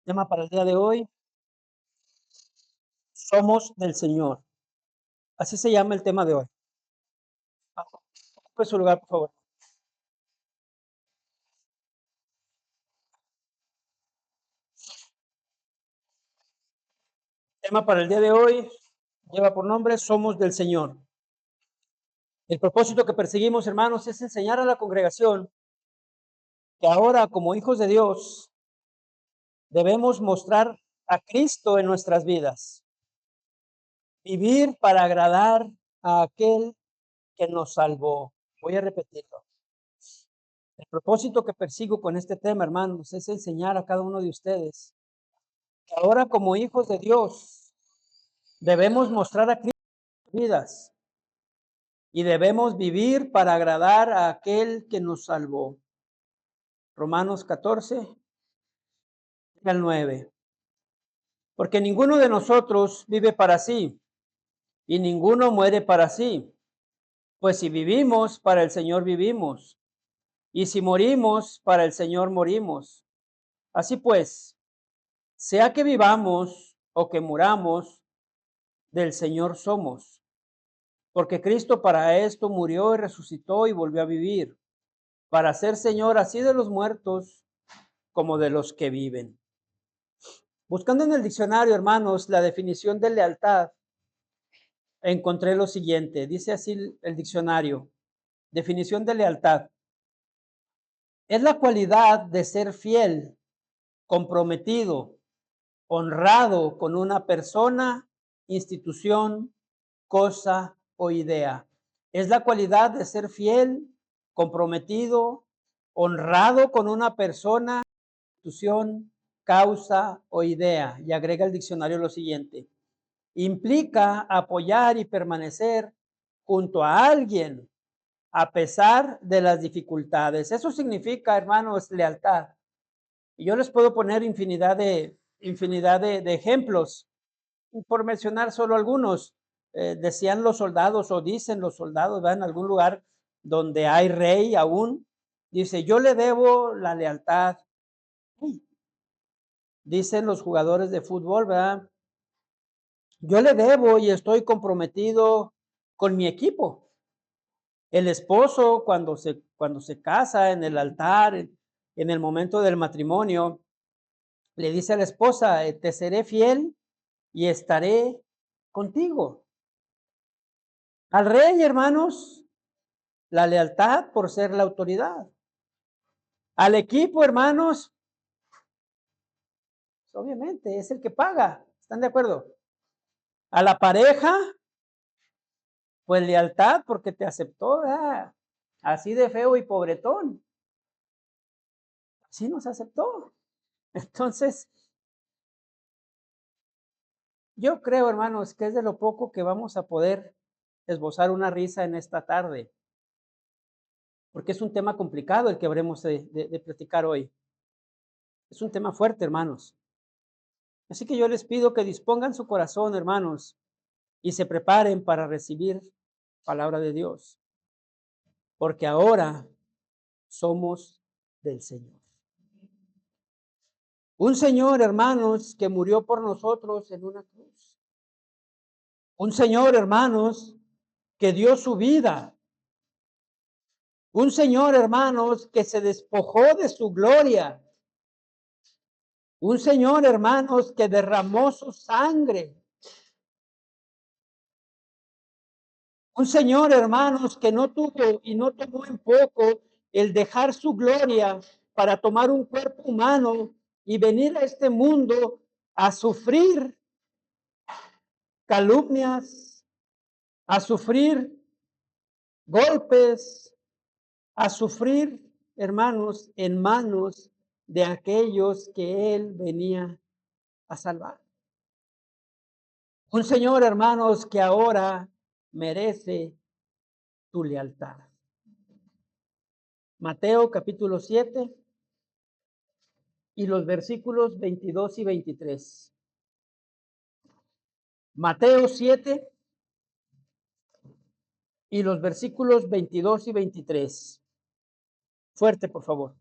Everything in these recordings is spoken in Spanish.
Tema para el día de hoy, somos del Señor. Así se llama el tema de hoy. Ocupe su lugar, por favor. Tema para el día de hoy lleva por nombre Somos del Señor. El propósito que perseguimos, hermanos, es enseñar a la congregación que ahora, como hijos de Dios, debemos mostrar a Cristo en nuestras vidas, vivir para agradar a aquel que nos salvó. Voy a repetirlo. El propósito que persigo con este tema, hermanos, es enseñar a cada uno de ustedes que ahora, como hijos de Dios, debemos mostrar a Cristo en nuestras vidas y debemos vivir para agradar a aquel que nos salvó. Romanos 14 al 9. Porque ninguno de nosotros vive para sí y ninguno muere para sí. Pues si vivimos, para el Señor vivimos, y si morimos, para el Señor morimos. Así pues, sea que vivamos o que muramos, del Señor somos. Porque Cristo para esto murió y resucitó y volvió a vivir, para ser Señor así de los muertos como de los que viven. Buscando en el diccionario, hermanos, la definición de lealtad, encontré lo siguiente. Dice así el diccionario. Definición de lealtad. Es la cualidad de ser fiel, comprometido, honrado con una persona, institución, cosa o idea. Es la cualidad de ser fiel, comprometido, honrado con una persona, institución, causa o idea. Y agrega el diccionario lo siguiente. Implica apoyar y permanecer junto a alguien a pesar de las dificultades. Eso significa, hermanos, lealtad. Y yo les puedo poner infinidad de ejemplos, por mencionar solo algunos. Decían los soldados o dicen los soldados, ¿verdad? En algún lugar donde hay rey aún, dice, yo le debo la lealtad. Dicen los jugadores de fútbol, ¿verdad? Yo le debo y estoy comprometido con mi equipo. El esposo cuando se casa en el altar, en el momento del matrimonio, le dice a la esposa, te seré fiel y estaré contigo. Al rey, hermanos, la lealtad por ser la autoridad. Al equipo, hermanos, pues obviamente es el que paga. ¿Están de acuerdo? A la pareja, pues lealtad porque te aceptó, ¿verdad? Así de feo y pobretón. Así nos aceptó. Entonces, yo creo, hermanos, que es de lo poco que vamos a poder esbozar una risa en esta tarde, porque es un tema complicado el que habremos de platicar hoy. Es un tema fuerte, hermanos. Así que yo les pido que dispongan su corazón, hermanos, y se preparen para recibir palabra de Dios, porque ahora somos del Señor. Un Señor, hermanos, que murió por nosotros en una cruz. Un Señor, hermanos, que dio su vida. Un Señor, hermanos, que se despojó de su gloria. Un Señor, hermanos, que derramó su sangre. Un Señor, hermanos, que no tuvo y no tomó en poco el dejar su gloria para tomar un cuerpo humano y venir a este mundo a sufrir calumnias, a sufrir golpes, a sufrir, hermanos, en manos de aquellos que Él venía a salvar. Un Señor, hermanos, que ahora merece tu lealtad. Mateo capítulo 7 y los versículos 22 y 23. Mateo 7 y los versículos 22 y 23. Fuerte, por favor.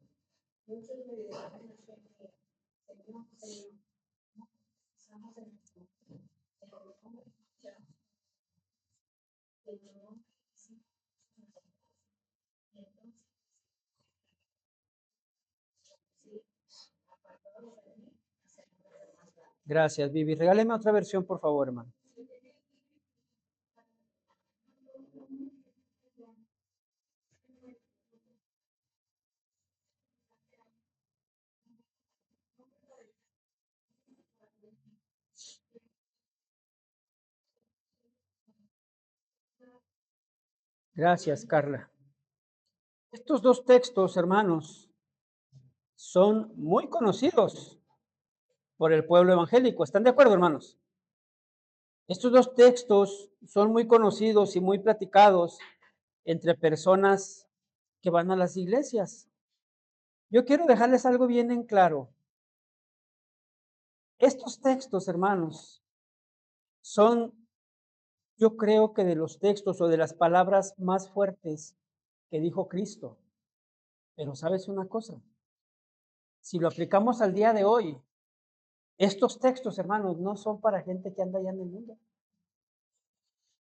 Gracias, Vivi. Regáleme otra versión, por favor, hermano. Gracias, Carla. Estos dos textos, hermanos, son muy conocidos por el pueblo evangélico. ¿Están de acuerdo, hermanos? Estos dos textos son muy conocidos y muy platicados entre personas que van a las iglesias. Yo quiero dejarles algo bien en claro. Estos textos, hermanos, son, yo creo que de los textos o de las palabras más fuertes que dijo Cristo. Pero ¿sabes una cosa? Si lo aplicamos al día de hoy, estos textos, hermanos, no son para gente que anda allá en el mundo.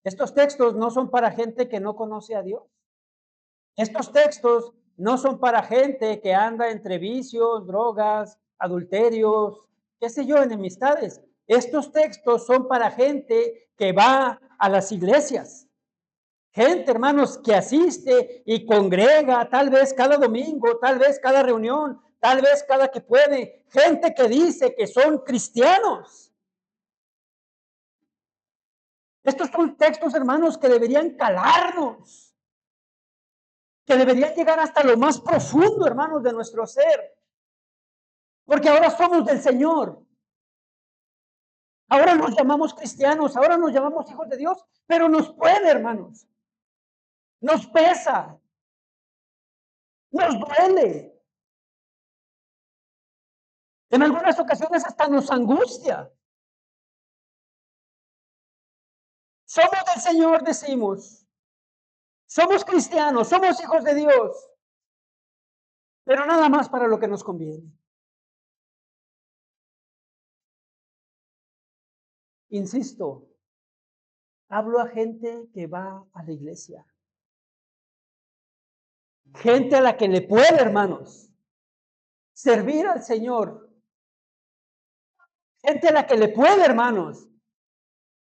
Estos textos no son para gente que no conoce a Dios. Estos textos no son para gente que anda entre vicios, drogas, adulterios, qué sé yo, enemistades. Estos textos son para gente que va a las iglesias. Gente, hermanos, que asiste y congrega, tal vez cada domingo, tal vez cada reunión, tal vez cada que puede. Gente que dice que son cristianos. Estos son textos, hermanos, que deberían calarnos, que deberían llegar hasta lo más profundo, hermanos, de nuestro ser. Porque ahora somos del Señor. Ahora nos llamamos cristianos, ahora nos llamamos hijos de Dios, pero nos puede, hermanos. Nos pesa, nos duele. En algunas ocasiones hasta nos angustia. Somos del Señor, decimos. Somos cristianos, somos hijos de Dios, pero nada más para lo que nos conviene. Insisto, hablo a gente que va a la iglesia. Gente a la que le puede, hermanos, servir al Señor. Gente a la que le puede, hermanos,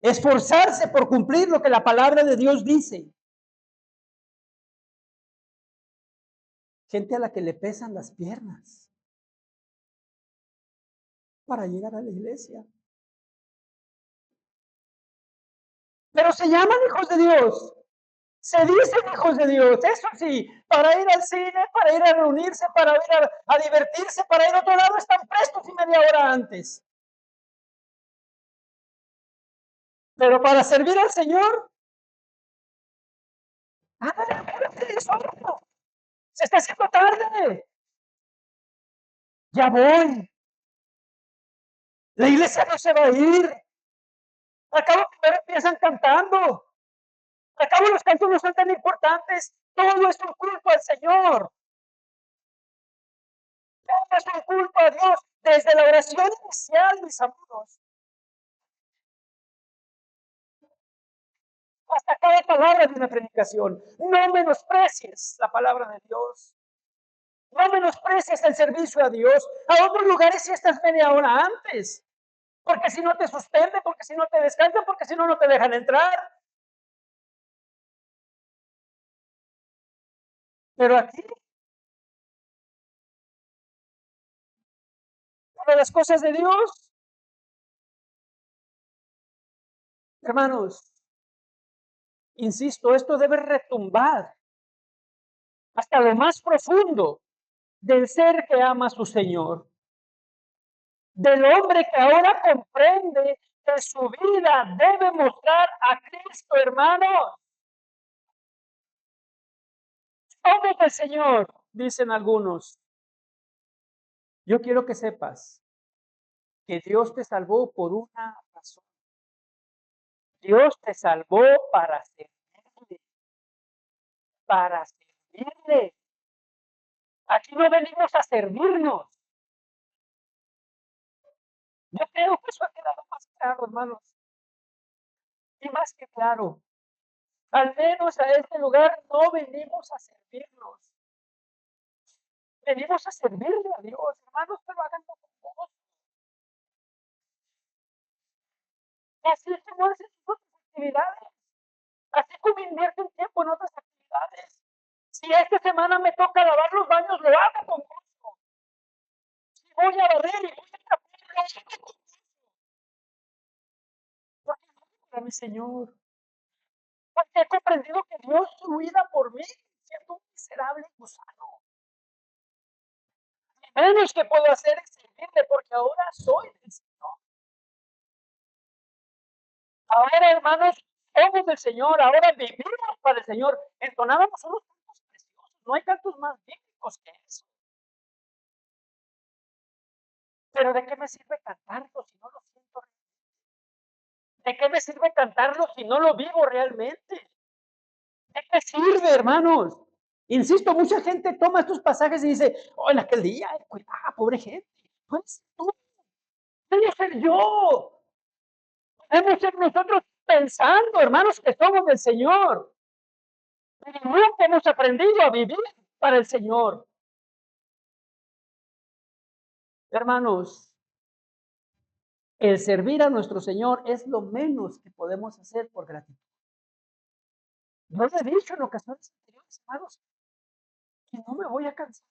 esforzarse por cumplir lo que la palabra de Dios dice. Gente a la que le pesan las piernas para llegar a la iglesia. Pero se llaman hijos de Dios. Se dicen hijos de Dios, eso sí, para ir al cine, para ir a reunirse, para ir a divertirse, para ir a otro lado, están prestos y media hora antes. Pero para servir al Señor, espérate, eso no. Se está haciendo tarde. Ya voy. La iglesia no se va a ir. Al cabo primero empiezan cantando. Al cabo los cantos no son tan importantes. Todo es un culto al Señor. Todo es un culto a Dios. Desde la oración inicial, mis amigos, hasta cada palabra de una predicación. No menosprecies la palabra de Dios. No menosprecies el servicio a Dios. A otros lugares si estás media hora antes. Porque si no te suspenden, porque si no te descansan, porque si no, no te dejan entrar. Pero aquí, para las cosas de Dios, hermanos, insisto, esto debe retumbar hasta lo más profundo del ser que ama a su Señor, del hombre que ahora comprende que su vida debe mostrar a Cristo, hermanos. Somos del Señor, dicen algunos. Yo quiero que sepas que Dios te salvó por una razón. Dios te salvó para servirle, para servirle. Aquí no venimos a servirnos. Creo que eso ha quedado más claro, hermanos, y más que claro. Al menos a este lugar no venimos a servirnos, venimos a servirle a Dios, hermanos, pero háganlo con gozo. Así es como hacen sus otras actividades, así como invierten tiempo en otras actividades. Si esta semana me toca lavar los baños, lo hago con gusto. Si voy a barrer y voy a trapear, lo hago con gusto, porque lo hago para mi Señor. Porque he comprendido que Dios su vida por mí, siendo un miserable gusano. Lo menos que puedo hacer es servirle, porque ahora soy del Señor. Ahora, hermanos, somos del Señor, ahora vivimos para el Señor. Entonábamos unos cantos preciosos, no hay cantos más bíblicos que eso. Pero ¿de qué me sirve cantarlo si no lo siento? ¿De qué me sirve cantarlo si no lo vivo realmente? ¿De qué sirve, hermanos? Insisto, mucha gente toma estos pasajes y dice, oh, en aquel día, pobre gente. Pues tú, debe ser yo. Debemos ser nosotros pensando, hermanos, que somos del Señor. Pero nunca hemos aprendido a vivir para el Señor. Hermanos, el servir a nuestro Señor es lo menos que podemos hacer por gratitud. Yo lo he dicho en ocasiones anteriores, hermanos, que no me voy a cansar.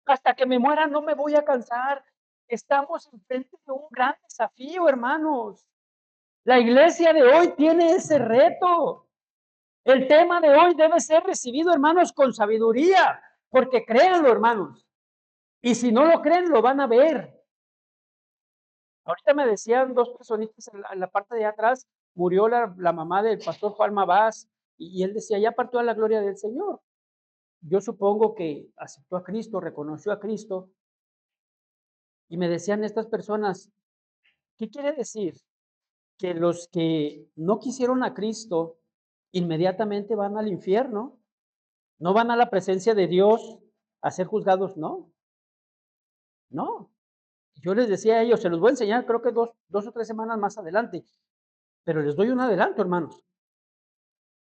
Hasta que me muera no me voy a cansar. Estamos enfrente de un gran desafío, hermanos. La iglesia de hoy tiene ese reto. El tema de hoy debe ser recibido, hermanos, con sabiduría, porque créanlo, hermanos. Y si no lo creen, lo van a ver. Ahorita me decían dos personitas en la parte de atrás, murió la mamá del pastor Juan Mabás, y él decía, ya partió a la gloria del Señor. Yo supongo que aceptó a Cristo, reconoció a Cristo, y me decían estas personas, ¿qué quiere decir? Que los que no quisieron a Cristo inmediatamente van al infierno, no van a la presencia de Dios a ser juzgados, no, no. Yo les decía a ellos, se los voy a enseñar, creo que dos o tres semanas más adelante, pero les doy un adelanto, hermanos.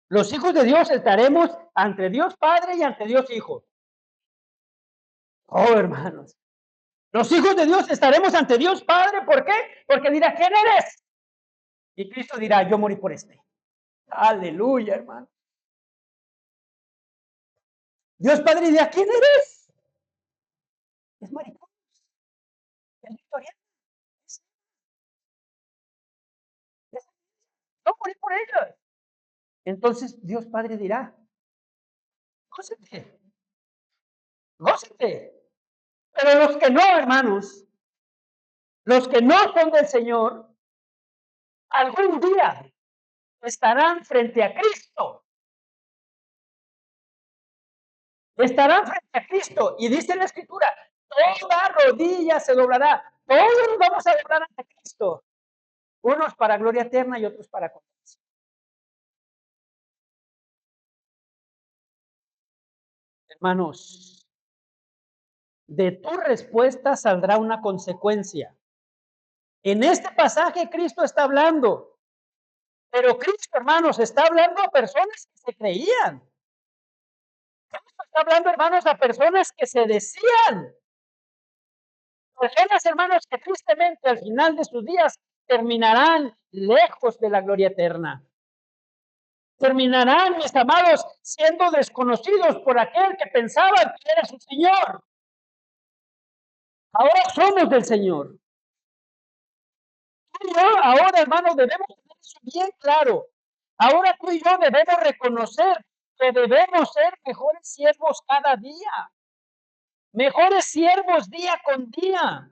Los hijos de Dios estaremos ante Dios Padre y ante Dios Hijo. Oh, hermanos. Los hijos de Dios estaremos ante Dios Padre, ¿por qué? Porque dirá, ¿quién eres? Y Cristo dirá, yo morí por este. Aleluya, hermano. Dios Padre dirá, ¿quién eres? Es maricón, es victoriano, yo morí por ellos. Entonces Dios Padre dirá, gócete, gócete. Pero los que no, hermanos, los que no son del Señor, algún día estarán frente a Cristo. Estarán frente a Cristo. Y dice la Escritura, toda rodilla se doblará. Todos nos vamos a doblar ante Cristo. Unos para gloria eterna y otros para condenación. Hermanos, de tu respuesta saldrá una consecuencia. En este pasaje Cristo está hablando, pero Cristo, hermanos, está hablando a personas que se creían. Cristo está hablando, hermanos, a personas que se decían. Personas, hermanos, que tristemente al final de sus días terminarán lejos de la gloria eterna. Terminarán, mis amados, siendo desconocidos por aquel que pensaban que era su Señor. Ahora somos del Señor. Tú y yo, ahora, hermanos, debemos tener eso bien claro. Ahora tú y yo debemos reconocer que debemos ser mejores siervos cada día. Mejores siervos día con día.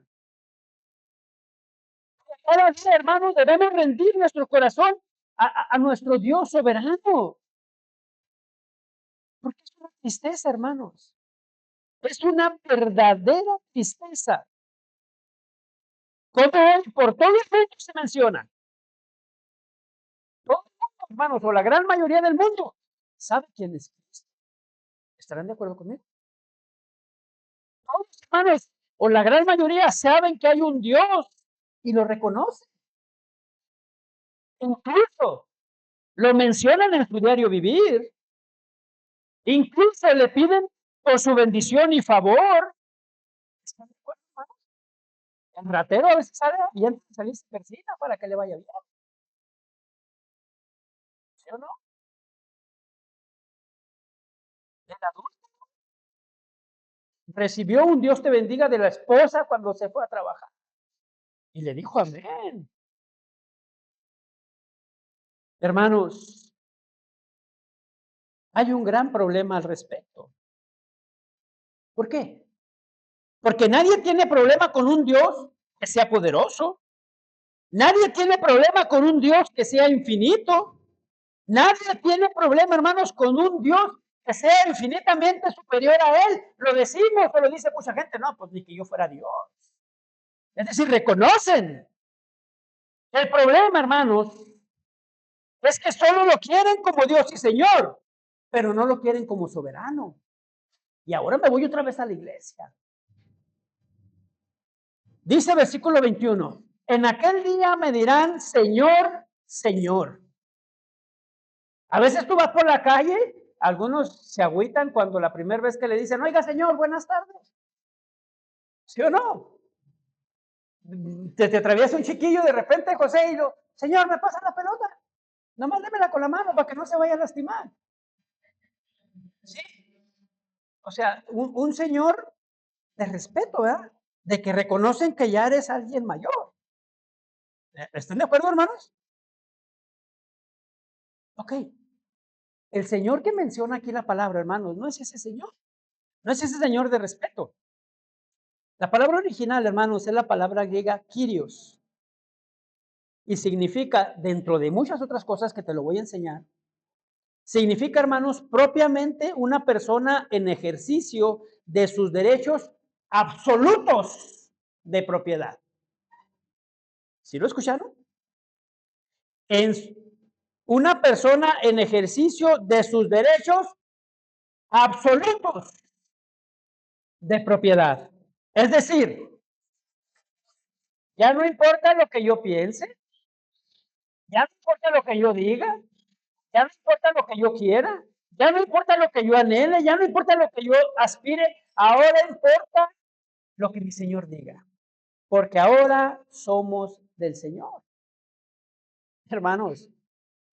Cada día, hermanos, debemos rendir nuestro corazón a nuestro Dios soberano. Porque es una tristeza, hermanos. Es una verdadera tristeza. Como hoy por todo el mundo se menciona. Todo el mundo, hermanos, o la gran mayoría del mundo, sabe quién es Cristo. ¿Estarán de acuerdo conmigo? Todos, hermanos, o la gran mayoría saben que hay un Dios y lo reconoce. Incluso lo mencionan en su diario vivir. Incluso le piden por su bendición y favor. ¿Están de acuerdo, hermanos? El ratero a veces sale y antes de salir se persina para que le vaya bien, ¿sí o no? El adulto recibió un Dios te bendiga de la esposa cuando se fue a trabajar y le dijo amén. Hermanos, hay un gran problema al respecto. ¿Por qué? Porque nadie tiene problema con un Dios que sea poderoso. Nadie tiene problema con un Dios que sea infinito. Nadie tiene problema, hermanos, con un Dios que sea infinitamente superior a Él. Lo decimos o lo dice mucha gente. No, pues ni que yo fuera Dios. Es decir, reconocen. El problema, hermanos, es que solo lo quieren como Dios y Señor, pero no lo quieren como soberano. Y ahora me voy otra vez a la iglesia. Dice versículo 21, en aquel día me dirán, Señor, Señor. A veces tú vas por la calle, algunos se agüitan cuando la primera vez que le dicen, oiga, Señor, buenas tardes. ¿Sí o no? Te atraviesa un chiquillo de repente, José, y lo, Señor, ¿me pasa la pelota? Nomás démela con la mano para que no se vaya a lastimar. ¿Sí? O sea, un señor de respeto, ¿verdad? De que reconocen que ya eres alguien mayor. ¿Están de acuerdo, hermanos? Ok. El señor que menciona aquí la palabra, hermanos, no es ese señor. No es ese señor de respeto. La palabra original, hermanos, es la palabra griega Kyrios. Y significa, dentro de muchas otras cosas que te lo voy a enseñar, significa, hermanos, propiamente una persona en ejercicio de sus derechos absolutos de propiedad. ¿Sí lo escucharon? En una persona en ejercicio de sus derechos absolutos de propiedad. Es decir, ya no importa lo que yo piense, ya no importa lo que yo diga, ya no importa lo que yo quiera, ya no importa lo que yo anhele, ya no importa lo que yo aspire, ahora importa lo que mi Señor diga, porque ahora somos del Señor. Hermanos,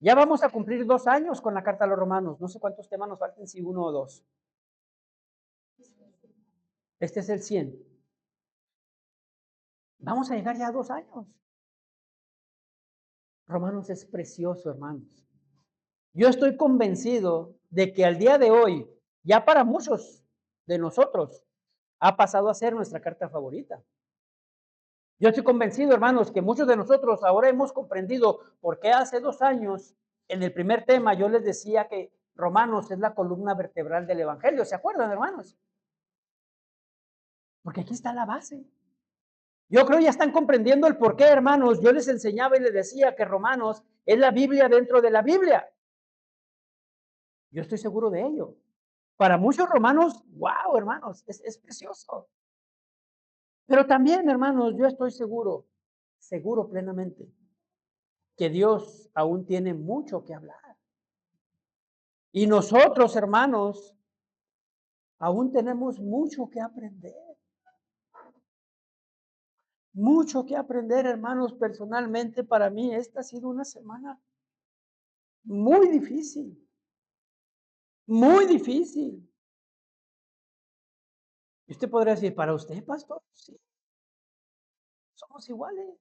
ya vamos a cumplir 2 años con la carta a los romanos, no sé cuántos temas nos faltan, si uno o dos. Este es el 100. Vamos a llegar ya a 2 años. Romanos es precioso, hermanos. Yo estoy convencido de que al día de hoy, ya para muchos de nosotros, ha pasado a ser nuestra carta favorita. Yo estoy convencido, hermanos, que muchos de nosotros ahora hemos comprendido por qué hace 2 años, en el primer tema, yo les decía que Romanos es la columna vertebral del Evangelio. ¿Se acuerdan, hermanos? Porque aquí está la base. Yo creo ya están comprendiendo el por qué, hermanos. Yo les enseñaba y les decía que Romanos es la Biblia dentro de la Biblia. Yo estoy seguro de ello. Para muchos romanos, wow, hermanos, es precioso. Pero también, hermanos, yo estoy seguro plenamente, que Dios aún tiene mucho que hablar. Y nosotros, hermanos, aún tenemos mucho que aprender. Mucho que aprender, hermanos, personalmente para mí esta ha sido una semana muy difícil, muy difícil. Y usted podría decir, para usted, pastor, sí, somos iguales,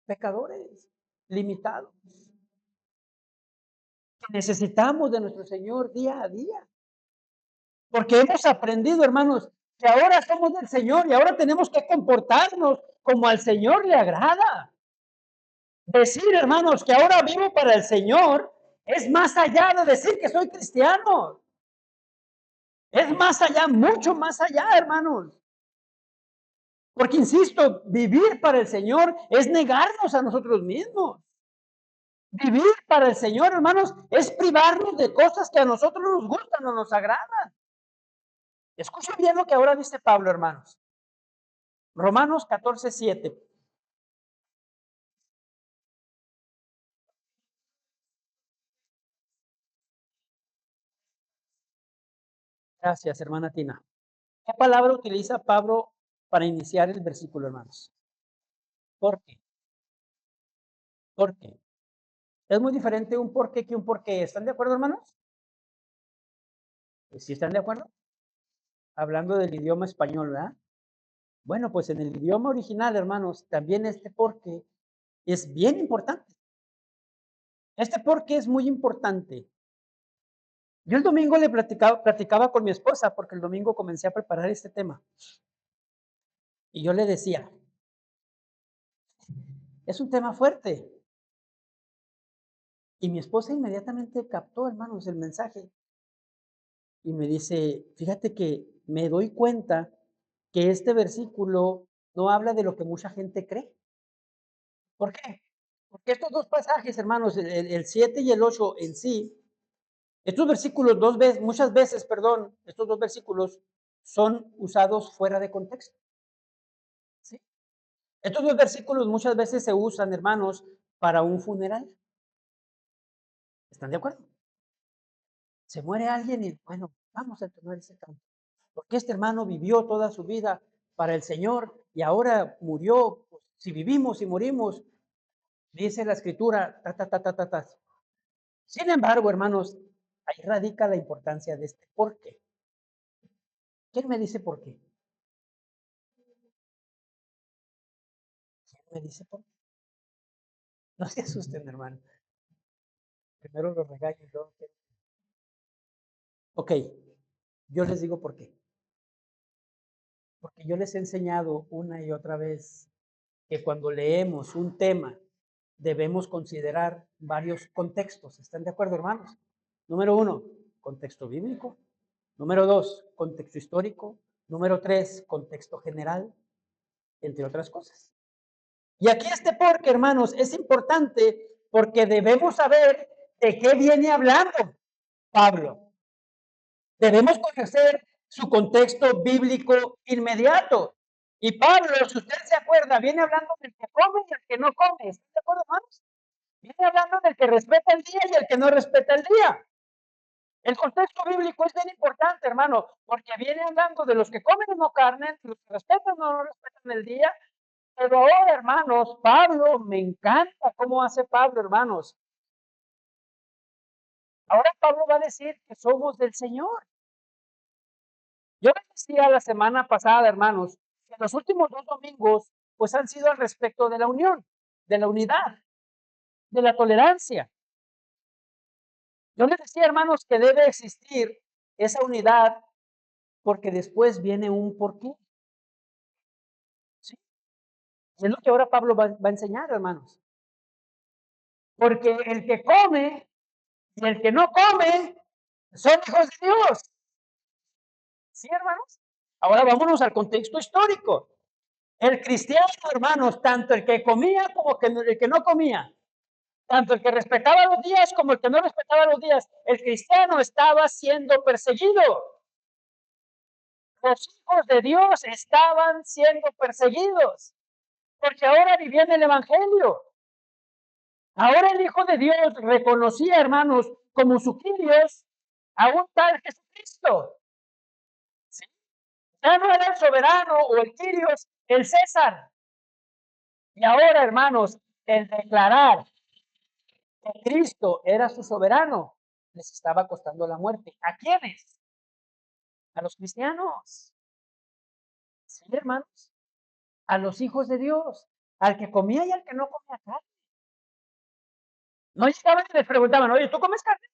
pecadores, limitados, que necesitamos de nuestro Señor día a día. Porque hemos aprendido, hermanos, que ahora somos del Señor y ahora tenemos que comportarnos como al Señor le agrada. Decir, hermanos, que ahora vivo para el Señor es más allá de decir que soy cristiano. Es más allá, mucho más allá, hermanos. Porque, insisto, vivir para el Señor es negarnos a nosotros mismos. Vivir para el Señor, hermanos, es privarnos de cosas que a nosotros nos gustan o nos agradan. Escuchen bien lo que ahora dice Pablo, hermanos. Romanos 14:7. Gracias, hermana Tina. ¿Qué palabra utiliza Pablo para iniciar el versículo, hermanos? ¿Por qué? ¿Por qué? Es muy diferente un por qué que un por qué. ¿Están de acuerdo, hermanos? Pues, ¿sí están de acuerdo? Hablando del idioma español, ¿verdad? Bueno, pues en el idioma original, hermanos, también este por qué es bien importante. Este por qué es muy importante. Yo el domingo le platicaba con mi esposa, porque el domingo comencé a preparar este tema. Y yo le decía, es un tema fuerte. Y mi esposa inmediatamente captó, hermanos, el mensaje. Y me dice, fíjate que me doy cuenta que este versículo no habla de lo que mucha gente cree. ¿Por qué? Porque estos dos pasajes, hermanos, el 7 y el 8 en sí, estos versículos muchas veces, perdón, estos dos versículos son usados fuera de contexto. ¿Sí? Estos dos versículos muchas veces se usan, hermanos, para un funeral. ¿Están de acuerdo? Se muere alguien y, bueno, vamos a entonar ese canto. Porque este hermano vivió toda su vida para el Señor y ahora murió. Pues, si vivimos y morimos, dice la escritura, ta, ta, ta, ta, ta, ta. Sin embargo, hermanos, ahí radica la importancia de este por qué. ¿Quién me dice por qué? ¿Quién me dice por qué? No se asusten, hermano. Primero los regaño y luego. Ok, yo les digo por qué. Porque yo les he enseñado una y otra vez que cuando leemos un tema debemos considerar varios contextos. ¿Están de acuerdo, hermanos? Número uno, contexto bíblico. Número dos, contexto histórico. Número tres, contexto general, entre otras cosas. Y aquí este porque, hermanos, es importante porque debemos saber de qué viene hablando Pablo. Debemos conocer su contexto bíblico inmediato. Y Pablo, si usted se acuerda, viene hablando del que come y el que no come. ¿Están de acuerdo, hermanos? Viene hablando del que respeta el día y el que no respeta el día. El contexto bíblico es bien importante, hermano, porque viene hablando de los que comen y no carne, los que respetan o no respetan el día. Pero ahora, hermanos, Pablo, me encanta cómo hace Pablo, hermanos. Ahora Pablo va a decir que somos del Señor. Yo les decía la semana pasada, hermanos, que los últimos dos domingos, pues han sido al respecto de la unión, de la unidad, de la tolerancia. Yo les decía, hermanos, que debe existir esa unidad porque después viene un porqué. ¿Sí? Y es lo que ahora Pablo va a enseñar, hermanos. Porque el que come y el que no come son hijos de Dios. ¿Sí, hermanos? Ahora vámonos al contexto histórico. El cristiano, hermanos, tanto el que comía como el que no comía, tanto el que respetaba los días como el que no respetaba los días, el cristiano estaba siendo perseguido. Los hijos de Dios estaban siendo perseguidos, porque ahora vivían el Evangelio. Ahora el Hijo de Dios reconocía, hermanos, como su Dios a un tal Jesucristo. ¿Sí? Ya no era el soberano o el Kyrios, el César. Y ahora, hermanos, el declarar que Cristo era su soberano les estaba costando la muerte. ¿A quiénes? A los cristianos. Sí, hermanos. A los hijos de Dios. Al que comía y al que no comía carne. No llegaban y les preguntaban, oye, ¿tú comes carne?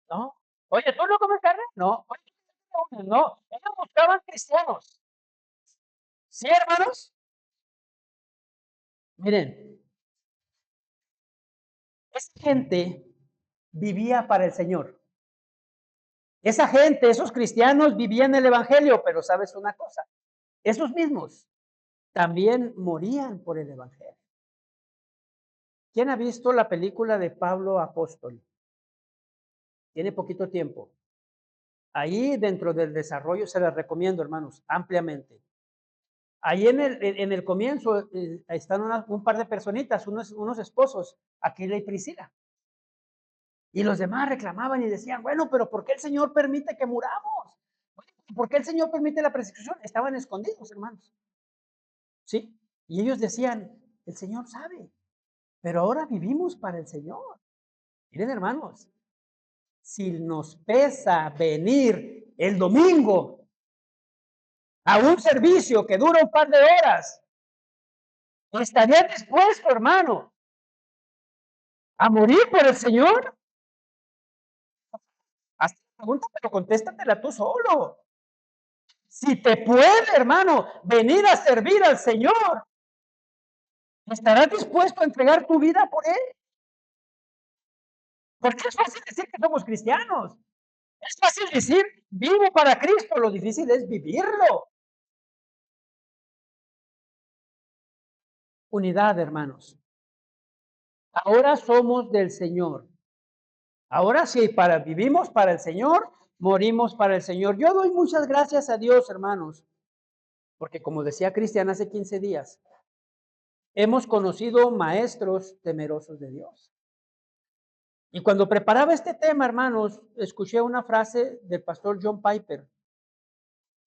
No. Oye, ¿tú no comes carne? No. Oye, ¿tú comes? No. Ellos buscaban cristianos. ¿Sí, hermanos? Miren, esa gente vivía para el Señor. Esa gente, esos cristianos vivían el Evangelio, pero sabes una cosa, esos mismos también morían por el Evangelio. ¿Quién ha visto la película de Pablo Apóstol? Tiene poquito tiempo. Ahí dentro del desarrollo se las recomiendo, hermanos, ampliamente. Ahí en el comienzo están un par de personitas, unos esposos, Aquila y Priscila. Y los demás reclamaban y decían, bueno, pero ¿por qué el Señor permite que muramos? ¿Por qué el Señor permite la persecución? Estaban escondidos, hermanos. ¿Sí? Y ellos decían, el Señor sabe, pero ahora vivimos para el Señor. Miren, hermanos, si nos pesa venir el domingo a un servicio que dura un par de horas, ¿estaría dispuesto, hermano, a morir por el Señor? Haz la pregunta, pero contéstatela tú solo. Si te puede, hermano, venir a servir al Señor, ¿estarás dispuesto a entregar tu vida por Él? Porque es fácil decir que somos cristianos. Es fácil decir, vivo para Cristo. Lo difícil es vivirlo. Unidad, hermanos. Ahora somos del Señor. Ahora sí, vivimos para el Señor, morimos para el Señor. Yo doy muchas gracias a Dios, hermanos, porque como decía Cristian hace 15 días, hemos conocido maestros temerosos de Dios. Y cuando preparaba este tema, hermanos, escuché una frase del pastor John Piper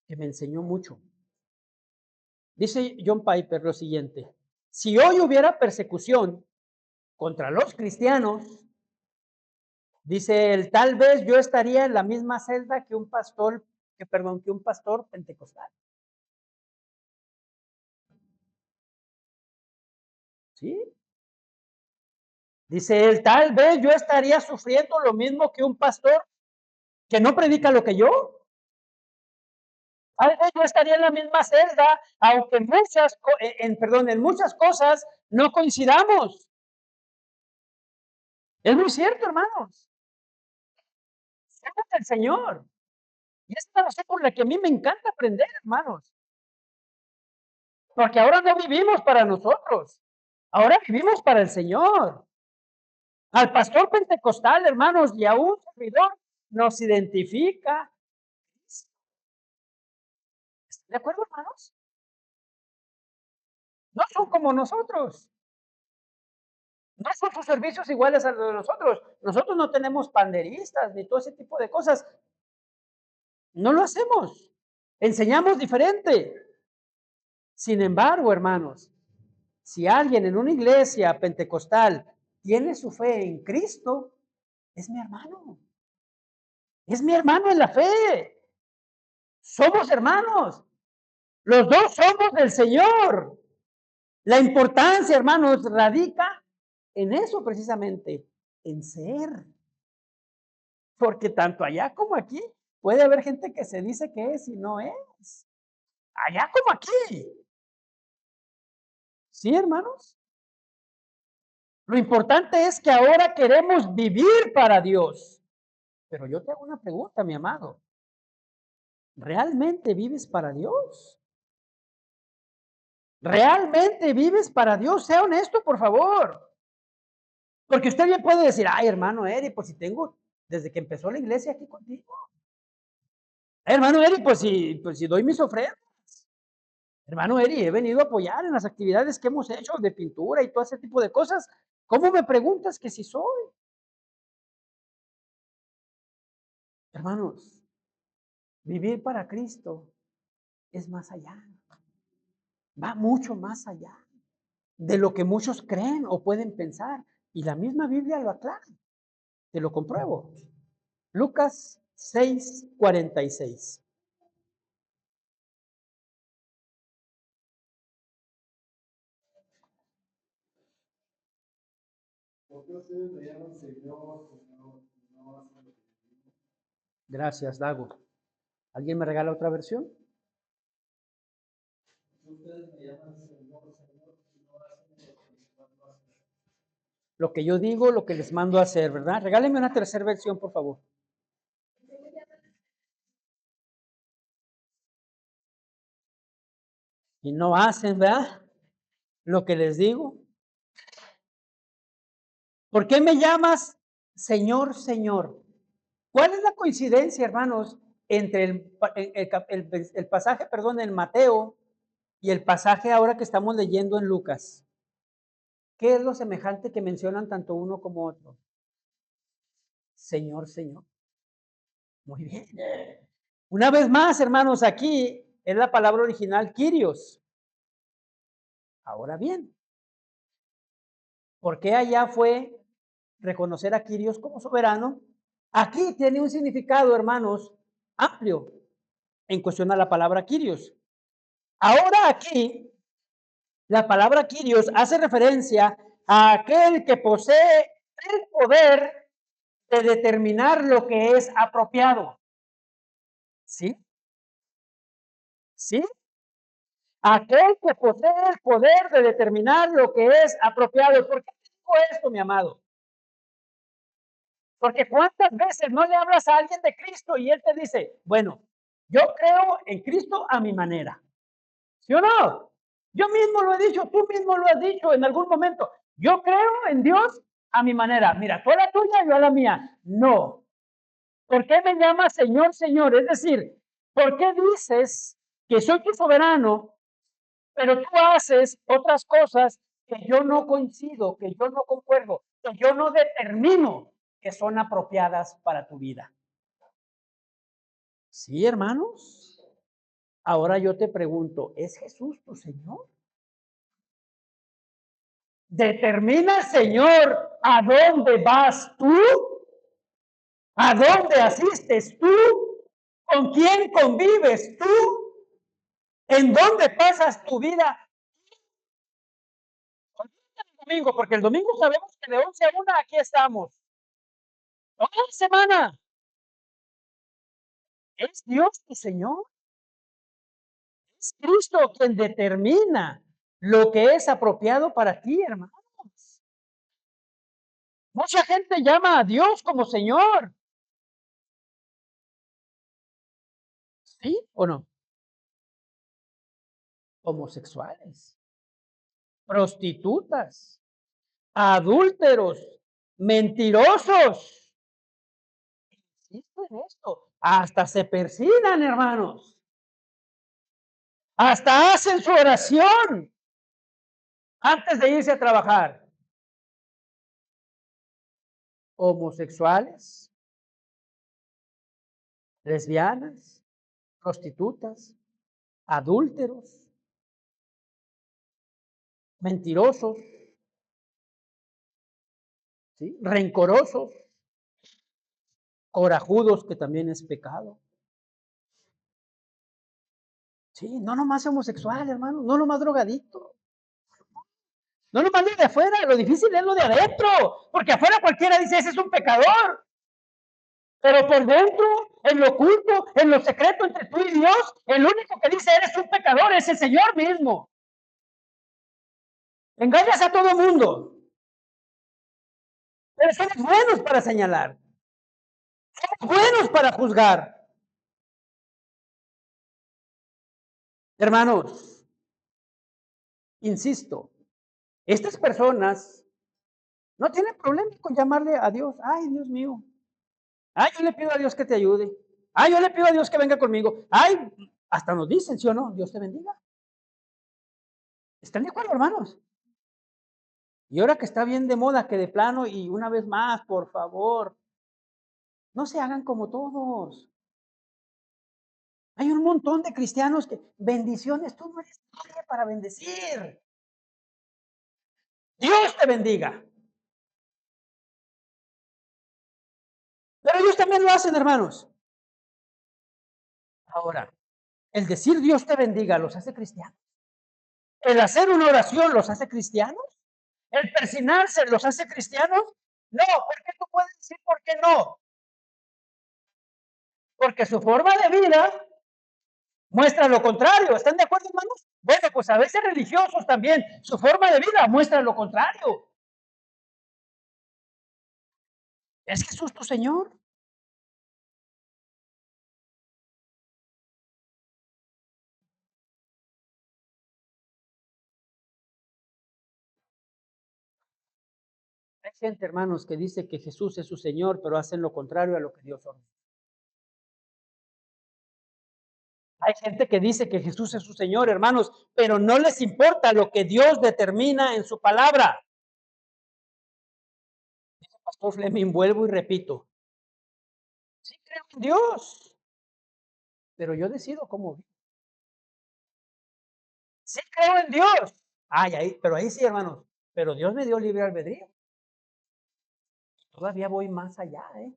que me enseñó mucho. Dice John Piper lo siguiente: si hoy hubiera persecución contra los cristianos, dice él, tal vez yo estaría en la misma celda que un pastor, que un pastor pentecostal. ¿Sí? Dice él, tal vez yo estaría sufriendo lo mismo que un pastor que no predica lo que yo. Tal vez yo estaría en la misma celda, aunque en muchas cosas no coincidamos. Es muy cierto, hermanos. Somos del Señor. Y esa es la razón por la que a mí me encanta aprender, hermanos. Porque ahora no vivimos para nosotros. Ahora vivimos para el Señor. Al pastor pentecostal, hermanos, y a un servidor nos identifica. ¿Están de acuerdo, hermanos? No son como nosotros. No son sus servicios iguales a los de nosotros. Nosotros no tenemos panderistas ni todo ese tipo de cosas. No lo hacemos. Enseñamos diferente. Sin embargo, hermanos, si alguien en una iglesia pentecostal tiene su fe en Cristo, es mi hermano. Es mi hermano en la fe. Somos hermanos. Los dos somos del Señor. La importancia, hermanos, radica en eso precisamente, en ser. Porque tanto allá como aquí puede haber gente que se dice que es y no es. Allá como aquí. ¿Sí, hermanos? Lo importante es que ahora queremos vivir para Dios. Pero yo te hago una pregunta, mi amado. ¿Realmente vives para Dios? ¿Realmente vives para Dios? Sea honesto, por favor. Porque usted bien puede decir, ay, hermano Eri, pues si tengo desde que empezó la iglesia aquí contigo. Hermano Eri, pues si doy mis ofrendas. Hermano Eri, he venido a apoyar en las actividades que hemos hecho de pintura y todo ese tipo de cosas. ¿Cómo me preguntas que si soy? Hermanos, vivir para Cristo es más allá. Va mucho más allá de lo que muchos creen o pueden pensar. Y la misma Biblia lo aclara. Te lo compruebo. Lucas 6:46. ¿Por qué ustedes me llaman Señor, Señor, y no hacen lo que les digo? Gracias, Dago. ¿Alguien me regala otra versión? Ustedes me llaman Señor, Señor, y no hacen lo que les mando a hacer. Lo que yo digo, lo que les mando a hacer, ¿verdad? Regálenme una tercera versión, por favor. Y no hacen, ¿verdad? Lo que les digo. ¿Por qué me llamas Señor, Señor? ¿Cuál es la coincidencia, hermanos, entre el pasaje, perdón, en Mateo y el pasaje ahora que estamos leyendo en Lucas? ¿Qué es lo semejante que mencionan tanto uno como otro? Señor, Señor. Muy bien. Una vez más, hermanos, aquí es la palabra original Kyrios. Ahora bien, ¿por qué allá fue reconocer a Kyrios como soberano? Aquí tiene un significado, hermanos, amplio en cuestión a la palabra Kyrios. Ahora aquí, la palabra Kyrios hace referencia a aquel que posee el poder de determinar lo que es apropiado. ¿Sí? ¿Sí? Aquel que posee el poder de determinar lo que es apropiado. ¿Por qué digo esto, mi amado? Porque cuántas veces no le hablas a alguien de Cristo y él te dice, bueno, yo creo en Cristo a mi manera. ¿Sí o no? Yo mismo lo he dicho, tú mismo lo has dicho en algún momento. Yo creo en Dios a mi manera. Mira, tú a la tuya, yo a la mía. No. ¿Por qué me llamas Señor, Señor? Es decir, ¿por qué dices que soy tu soberano, pero tú haces otras cosas que yo no coincido, que yo no concuerdo, que yo no determino que son apropiadas para tu vida? Sí, hermanos. Ahora yo te pregunto, ¿es Jesús tu Señor? ¿Determina, Señor, a dónde vas tú? ¿A dónde asistes tú? ¿Con quién convives tú? ¿En dónde pasas tu vida? El domingo, porque el domingo sabemos que de 11 a 1 aquí estamos. Toda la semana. ¿Es Dios tu Señor? Es Cristo quien determina lo que es apropiado para ti, hermanos. Mucha gente llama a Dios como Señor. ¿Sí o no? Homosexuales, prostitutas, adúlteros, mentirosos. Insisto en esto. Hasta se persinan, hermanos. Hasta hacen su oración antes de irse a trabajar. Homosexuales, lesbianas, prostitutas, adúlteros, mentirosos, ¿sí? Rencorosos, corajudos, que también es pecado. Sí, no nomás homosexual, hermano, no nomás drogadicto. No nomás lo de afuera, lo difícil es lo de adentro, porque afuera cualquiera dice, ese es un pecador. Pero por dentro, en lo oculto, en lo secreto entre tú y Dios, el único que dice eres un pecador es el Señor mismo. Engañas a todo mundo, pero somos buenos para señalar, somos buenos para juzgar. Hermanos, insisto, estas personas no tienen problema con llamarle a Dios, ay, Dios mío, ay, yo le pido a Dios que te ayude, ay, yo le pido a Dios que venga conmigo, ay, hasta nos dicen, ¿sí o no? Dios te bendiga. ¿Están de acuerdo, hermanos? Y ahora que está bien de moda, que de plano, y una vez más, por favor, no se hagan como todos. Hay un montón de cristianos que, bendiciones, tú no eres nadie para bendecir. Dios te bendiga. Pero ellos también lo hacen, hermanos. Ahora, el decir Dios te bendiga los hace cristianos. El hacer una oración los hace cristianos. El persignarse los hace cristianos. No, ¿por qué tú puedes decir por qué no? Porque su forma de vida muestra lo contrario. ¿Están de acuerdo, hermanos? Bueno, pues a veces religiosos también, su forma de vida muestra lo contrario. ¿Es Jesús tu Señor? Hay gente, hermanos, que dice que Jesús es su Señor, pero hacen lo contrario a lo que Dios ordena. Hay gente que dice que Jesús es su Señor, hermanos, pero no les importa lo que Dios determina en su palabra. Dice Pastor Fleming, vuelvo y repito, sí creo en Dios, pero yo decido cómo vivo. Sí creo en Dios. Ay, pero ahí sí, hermanos, pero Dios me dio libre albedrío. Todavía voy más allá, ¿eh?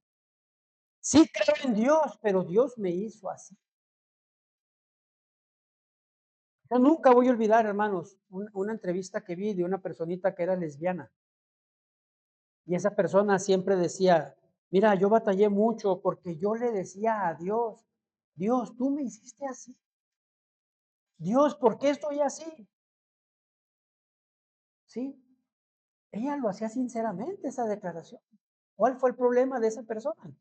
Sí creo en Dios, pero Dios me hizo así. Yo nunca voy a olvidar, hermanos, una entrevista que vi de una personita que era lesbiana. Y esa persona siempre decía, mira, yo batallé mucho porque yo le decía a Dios, Dios, tú me hiciste así. Dios, ¿por qué estoy así? Sí, ella lo hacía sinceramente, esa declaración. ¿Cuál fue el problema de esa persona?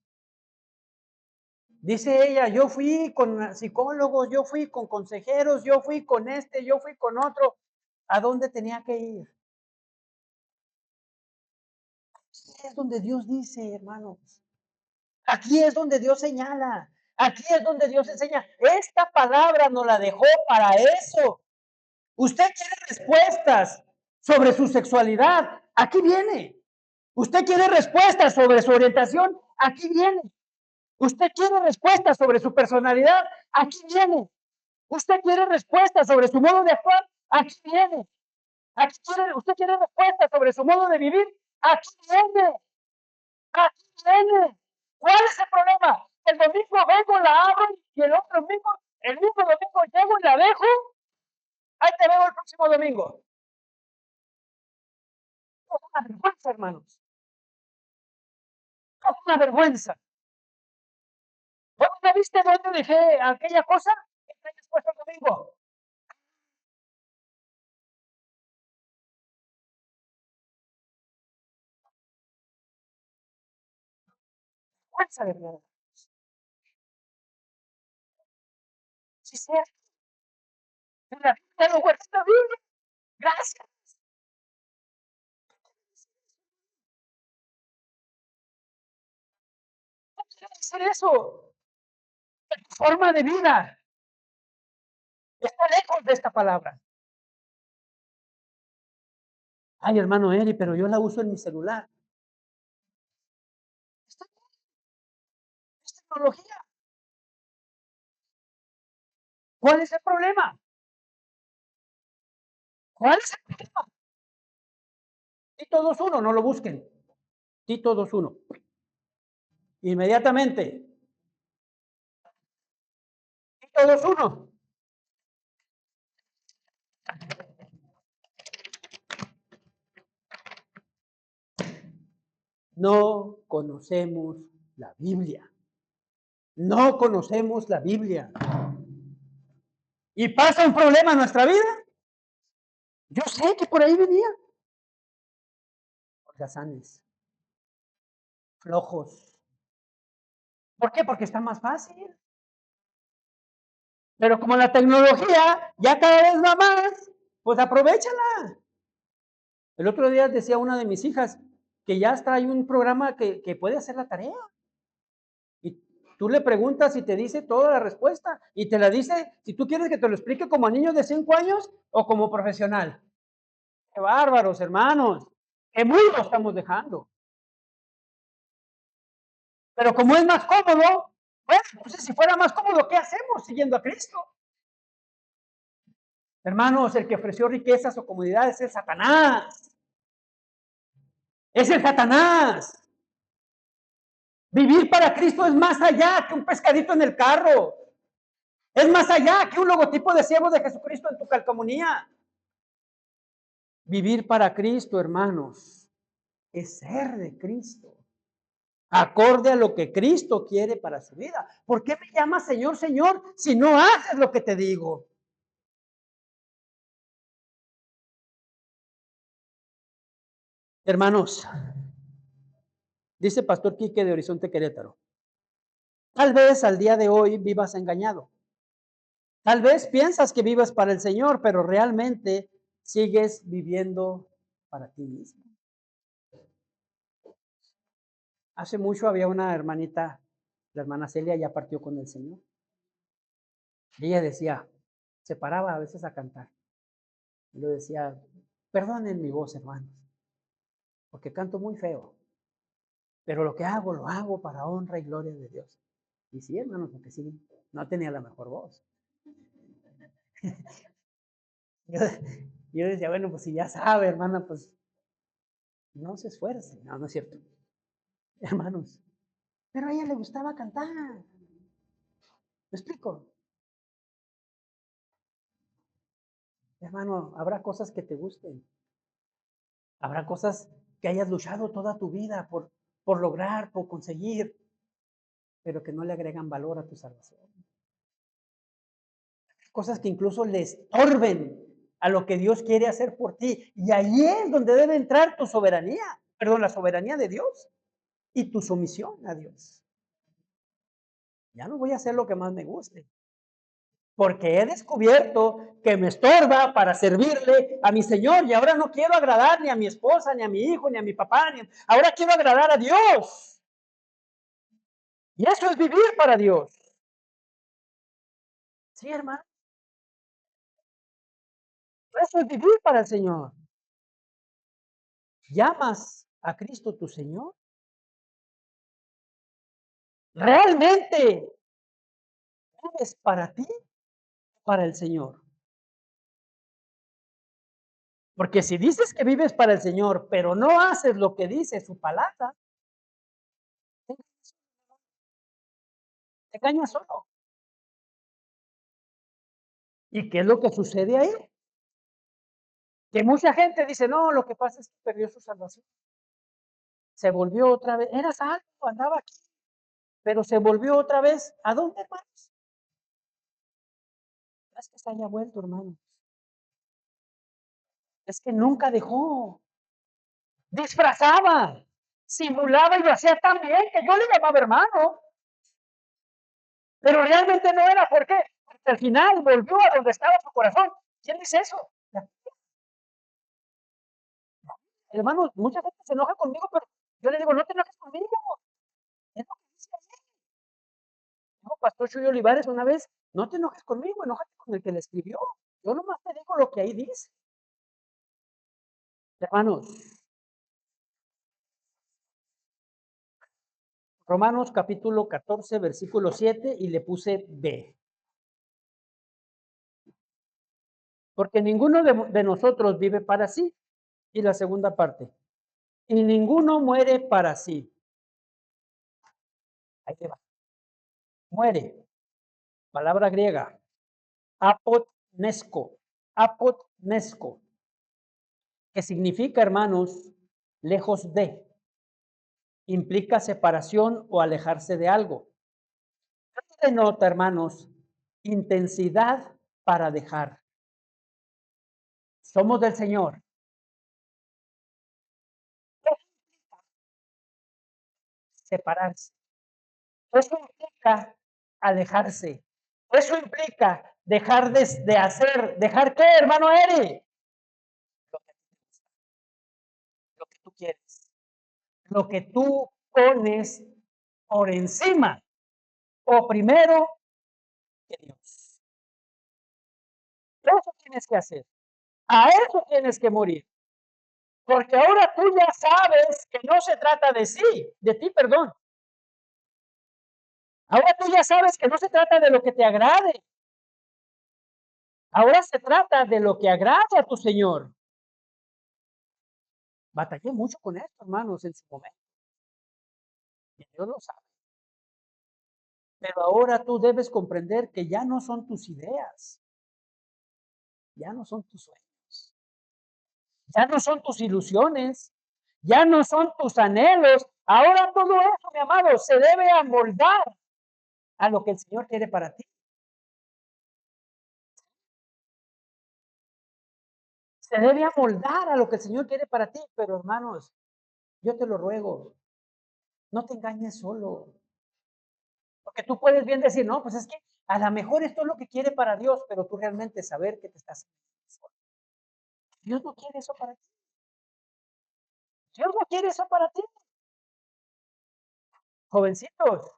Dice ella, yo fui con psicólogos, yo fui con consejeros, yo fui con este, yo fui con otro. ¿A dónde tenía que ir? Aquí es donde Dios dice, hermanos. Aquí es donde Dios señala. Aquí es donde Dios enseña. Esta palabra nos la dejó para eso. Usted quiere respuestas sobre su sexualidad. Aquí viene. Usted quiere respuestas sobre su orientación. Aquí viene. Usted quiere respuestas sobre su personalidad. Aquí viene. Usted quiere respuestas sobre su modo de actuar. Aquí viene. Usted quiere respuestas sobre su modo de vivir. Aquí viene. Aquí viene. ¿Cuál es el problema? El domingo vengo, la abro y el mismo domingo llego y la dejo. Ahí te veo el próximo domingo. Es una vergüenza, hermanos. Es una vergüenza. ¿Dónde viste dónde dejé aquella cosa? Está después del domingo. Vergüenza, de verdad. Sí, sí. Mira, te lo guardé en la Biblia. Gracias. No quiero decir eso. Tu forma de vida está lejos de esta palabra. Ay, hermano Eri, pero yo la uso en mi celular. Está bien, es tecnología. ¿Cuál es el problema? ¿Cuál es el problema? Tito 2:1, no lo busquen. Tito 2:1. Inmediatamente. Tito 2:1. No conocemos la Biblia. No conocemos la Biblia. ¿Y pasa un problema en nuestra vida? Yo sé que por ahí venía. Holgazanes, flojos. ¿Por qué? Porque está más fácil. Pero como la tecnología ya cada vez va más, pues aprovechala. El otro día decía una de mis hijas que ya está, hay un programa que puede hacer la tarea. Y tú le preguntas y te dice toda la respuesta. Y te la dice, si tú quieres que te lo explique como a niño de 5 años o como profesional. ¡Qué bárbaros, hermanos! ¡Qué mundo estamos dejando! Pero como es más cómodo, bueno, entonces si fuera más cómodo, ¿qué hacemos siguiendo a Cristo? Hermanos, el que ofreció riquezas o comodidades es Satanás. Es el Satanás. Vivir para Cristo es más allá que un pescadito en el carro. Es más allá que un logotipo de siervo de Jesucristo en tu calcomanía. Vivir para Cristo, hermanos, es ser de Cristo. Acorde a lo que Cristo quiere para su vida. ¿Por qué me llamas Señor, Señor, si no haces lo que te digo? Hermanos, dice Pastor Quique de Horizonte Querétaro, tal vez al día de hoy vivas engañado. Tal vez piensas que vives para el Señor, pero realmente sigues viviendo para ti mismo. Hace mucho había una hermanita, la hermana Celia, ya partió con el Señor. Y ella decía, se paraba a veces a cantar. Y lo decía, perdonen mi voz, hermanos, porque canto muy feo. Pero lo que hago, lo hago para honra y gloria de Dios. Y sí, hermanos, porque sí, No tenía la mejor voz. Yo, yo decía, bueno, pues si ya sabe, hermana, pues no se esfuerce. No, no es cierto. Hermanos, pero a ella le gustaba cantar. ¿Me explico? Hermano, habrá cosas que te gusten. Habrá cosas que hayas luchado toda tu vida por lograr, por conseguir, pero que no le agregan valor a tu salvación. Cosas que incluso le estorben a lo que Dios quiere hacer por ti. Y ahí es donde debe entrar tu soberanía, perdón, la soberanía de Dios y tu sumisión a Dios. Ya no voy a hacer lo que más me guste, porque he descubierto que me estorba para servirle a mi Señor y ahora no quiero agradar ni a mi esposa, ni a mi hijo, ni a mi papá, ahora quiero agradar a Dios. Y eso es vivir para Dios. Sí, hermano. Eso es vivir para el Señor. ¿Llamas a Cristo tu Señor? ¿Realmente vives para ti o para el Señor? Porque si dices que vives para el Señor, pero no haces lo que dice su palabra, te engañas solo. ¿Y qué es lo que sucede ahí? Que mucha gente dice, no, lo que pasa es que perdió su salvación. Se volvió otra vez, era salvo, andaba aquí, pero se volvió otra vez. ¿A dónde, hermanos? No es que se haya vuelto, hermanos. Es que nunca dejó. Disfrazaba, simulaba y lo hacía tan bien que yo le llamaba hermano. Pero realmente no era. ¿Por qué? Porque al final volvió a donde estaba su corazón. ¿Quién dice eso? Hermanos, mucha gente se enoja conmigo, pero yo le digo, no te enojes conmigo. Es lo que dice ahí. Dijo Pastor Chuy Olivares una vez, no te enojes conmigo, enójate con el que le escribió. Yo nomás te digo lo que ahí dice. Hermanos, Romanos capítulo 14, versículo 7, y le puse B. Porque ninguno de nosotros vive para sí. Y la segunda parte. Y ninguno muere para sí. Ahí te va. Muere. Palabra griega. Apotnesco. Apotnesco. Que significa, hermanos, lejos de. Implica separación o alejarse de algo. Esto denota, hermanos, intensidad para dejar. Somos del Señor. Separarse. Eso implica alejarse. Eso implica dejar de hacer. ¿Dejar qué, hermano Eri? Lo que tú quieres. Lo que tú pones por encima o primero que Dios. Eso tienes que hacer. A eso tienes que morir. Porque ahora tú ya sabes que no se trata de ti, perdón. Ahora tú ya sabes que no se trata de lo que te agrade. Ahora se trata de lo que agrade a tu Señor. Batallé mucho con esto, hermanos, en su momento. Y Dios lo sabe. Pero ahora tú debes comprender que ya no son tus ideas. Ya no son tus sueños. Ya no son tus ilusiones. Ya no son tus anhelos. Ahora todo eso, mi amado, se debe amoldar a lo que el Señor quiere para ti. Se debe amoldar a lo que el Señor quiere para ti. Pero hermanos, yo te lo ruego, no te engañes solo. Porque tú puedes bien decir, no, pues es que a lo mejor esto es lo que quiere para Dios, pero tú realmente saber que te estás solo. Dios no quiere eso para ti. Dios no quiere eso para ti. Jovencitos,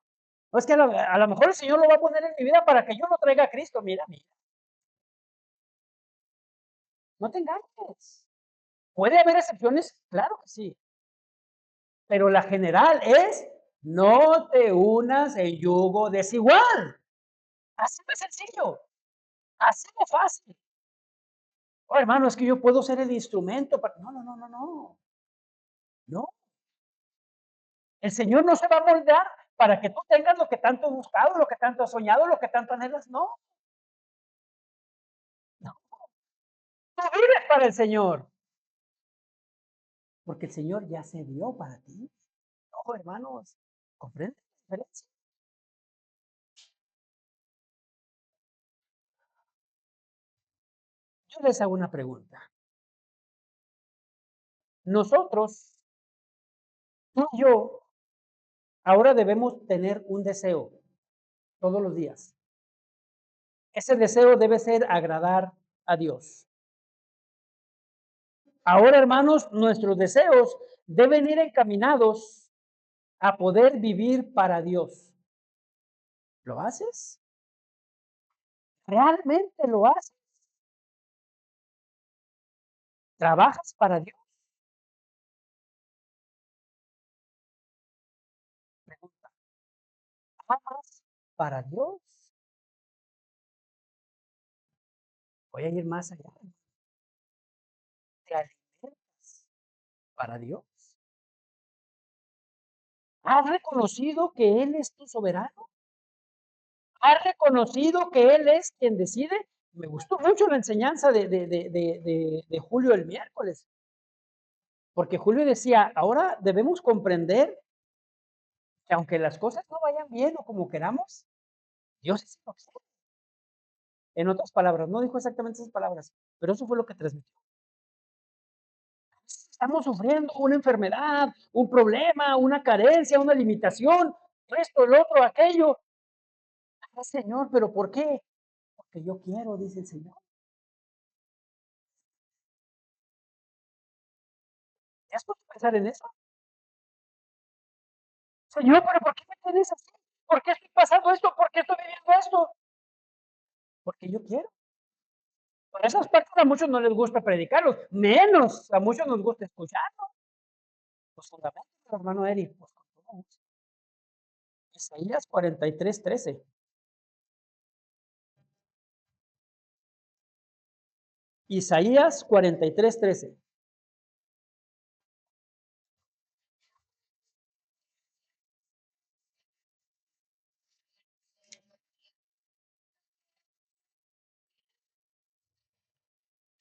no es que a lo mejor el Señor lo va a poner en mi vida para que yo lo traiga a Cristo. Mira, no te engañes. ¿Puede haber excepciones? Claro que sí. Pero la general es, no te unas en yugo desigual. Así de sencillo, así de fácil. Oh, hermano, es que yo puedo ser el instrumento para... No, no, no, no, no. No, el Señor no se va a moldear para que tú tengas lo que tanto has buscado, lo que tanto has soñado, lo que tanto anhelas. No, no. Tú vives para el Señor, porque el Señor ya se dio para ti. Ojo, hermanos, ¿comprenden la diferencia? Yo les hago una pregunta. Nosotros, tú y yo, ahora debemos tener un deseo todos los días. Ese deseo debe ser agradar a Dios. Ahora, hermanos, nuestros deseos deben ir encaminados a poder vivir para Dios. ¿Lo haces? ¿Realmente lo haces? ¿Trabajas para Dios? Pregunta, ¿amas para Dios? Voy a ir más allá. ¿Te alimentas para Dios? ¿Has reconocido que Él es tu soberano? ¿Has reconocido que Él es quien decide? Me gustó mucho la enseñanza de Julio el miércoles, porque Julio decía, ahora debemos comprender que aunque las cosas no vayan bien o como queramos, Dios es el que quiere. En otras palabras, no dijo exactamente esas palabras, pero eso fue lo que transmitió. Estamos sufriendo una enfermedad, un problema, una carencia, una limitación, esto, el otro, aquello. Ah, Señor, ¿pero por qué? Porque yo quiero, dice el Señor. ¿Te has puesto a pensar en eso? Señor, ¿pero por qué me tienes así? ¿Por qué estoy pasando esto? ¿Por qué estoy viviendo esto? Porque yo quiero. Por esas partes a muchos no les gusta predicarlos, menos a muchos nos gusta escucharlos. Los fundamentos, hermano Eric, pues con todo gusto. Isaías 43:13. Isaías 43:13.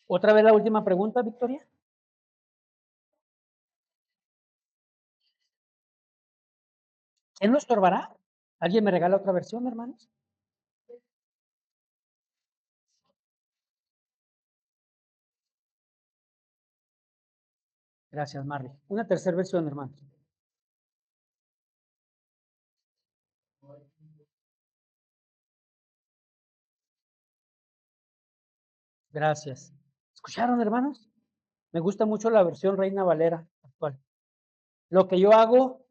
Otra vez la última pregunta, Victoria. ¿Quién lo estorbará? ¿Alguien me regala otra versión, hermanos? Gracias, Marley. Una tercera versión, hermanos. Gracias. ¿Escucharon, hermanos? Me gusta mucho la versión Reina Valera actual. Lo que yo hago,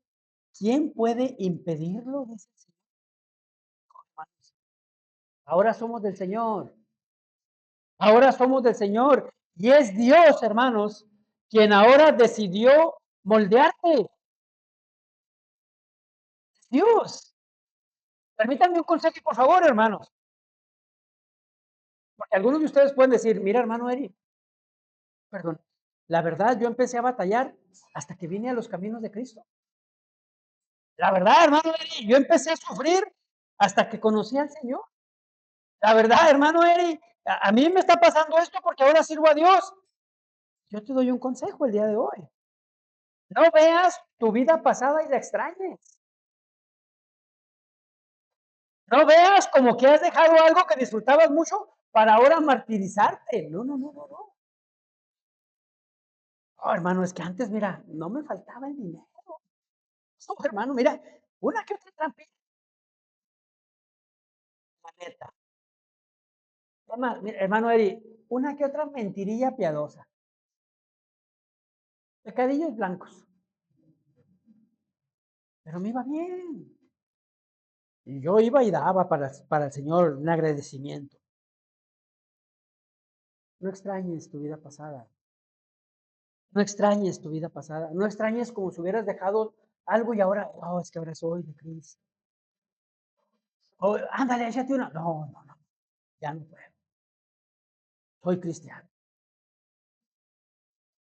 ¿quién puede impedirlo? Dice el Señor, hermanos. Ahora somos del Señor. Ahora somos del Señor. Y es Dios, hermanos, quien ahora decidió moldearte. Dios. Permítanme un consejo, por favor, hermanos. Porque algunos de ustedes pueden decir, mira, hermano Eri, perdón, la verdad, yo empecé a batallar hasta que vine a los caminos de Cristo. La verdad, hermano Eri, yo empecé a sufrir hasta que conocí al Señor. La verdad, hermano Eri, a mí me está pasando esto porque ahora sirvo a Dios. Yo te doy un consejo el día de hoy. No veas tu vida pasada y la extrañes. No veas como que has dejado algo que disfrutabas mucho para ahora martirizarte. No, no, no, no, no. Oh, hermano, es que antes, mira, no me faltaba el dinero. Oh, hermano, mira, una que otra trampilla, la neta. Mira, hermano Eri, una que otra mentirilla piadosa. Pecadillos blancos. Pero me iba bien. Y yo iba y daba para el Señor un agradecimiento. No extrañes tu vida pasada. No extrañes tu vida pasada. No extrañes como si hubieras dejado algo y ahora, oh, es que ahora soy de Cristo. O ándale, échate una. No, no, no, ya no puedo. Soy cristiano.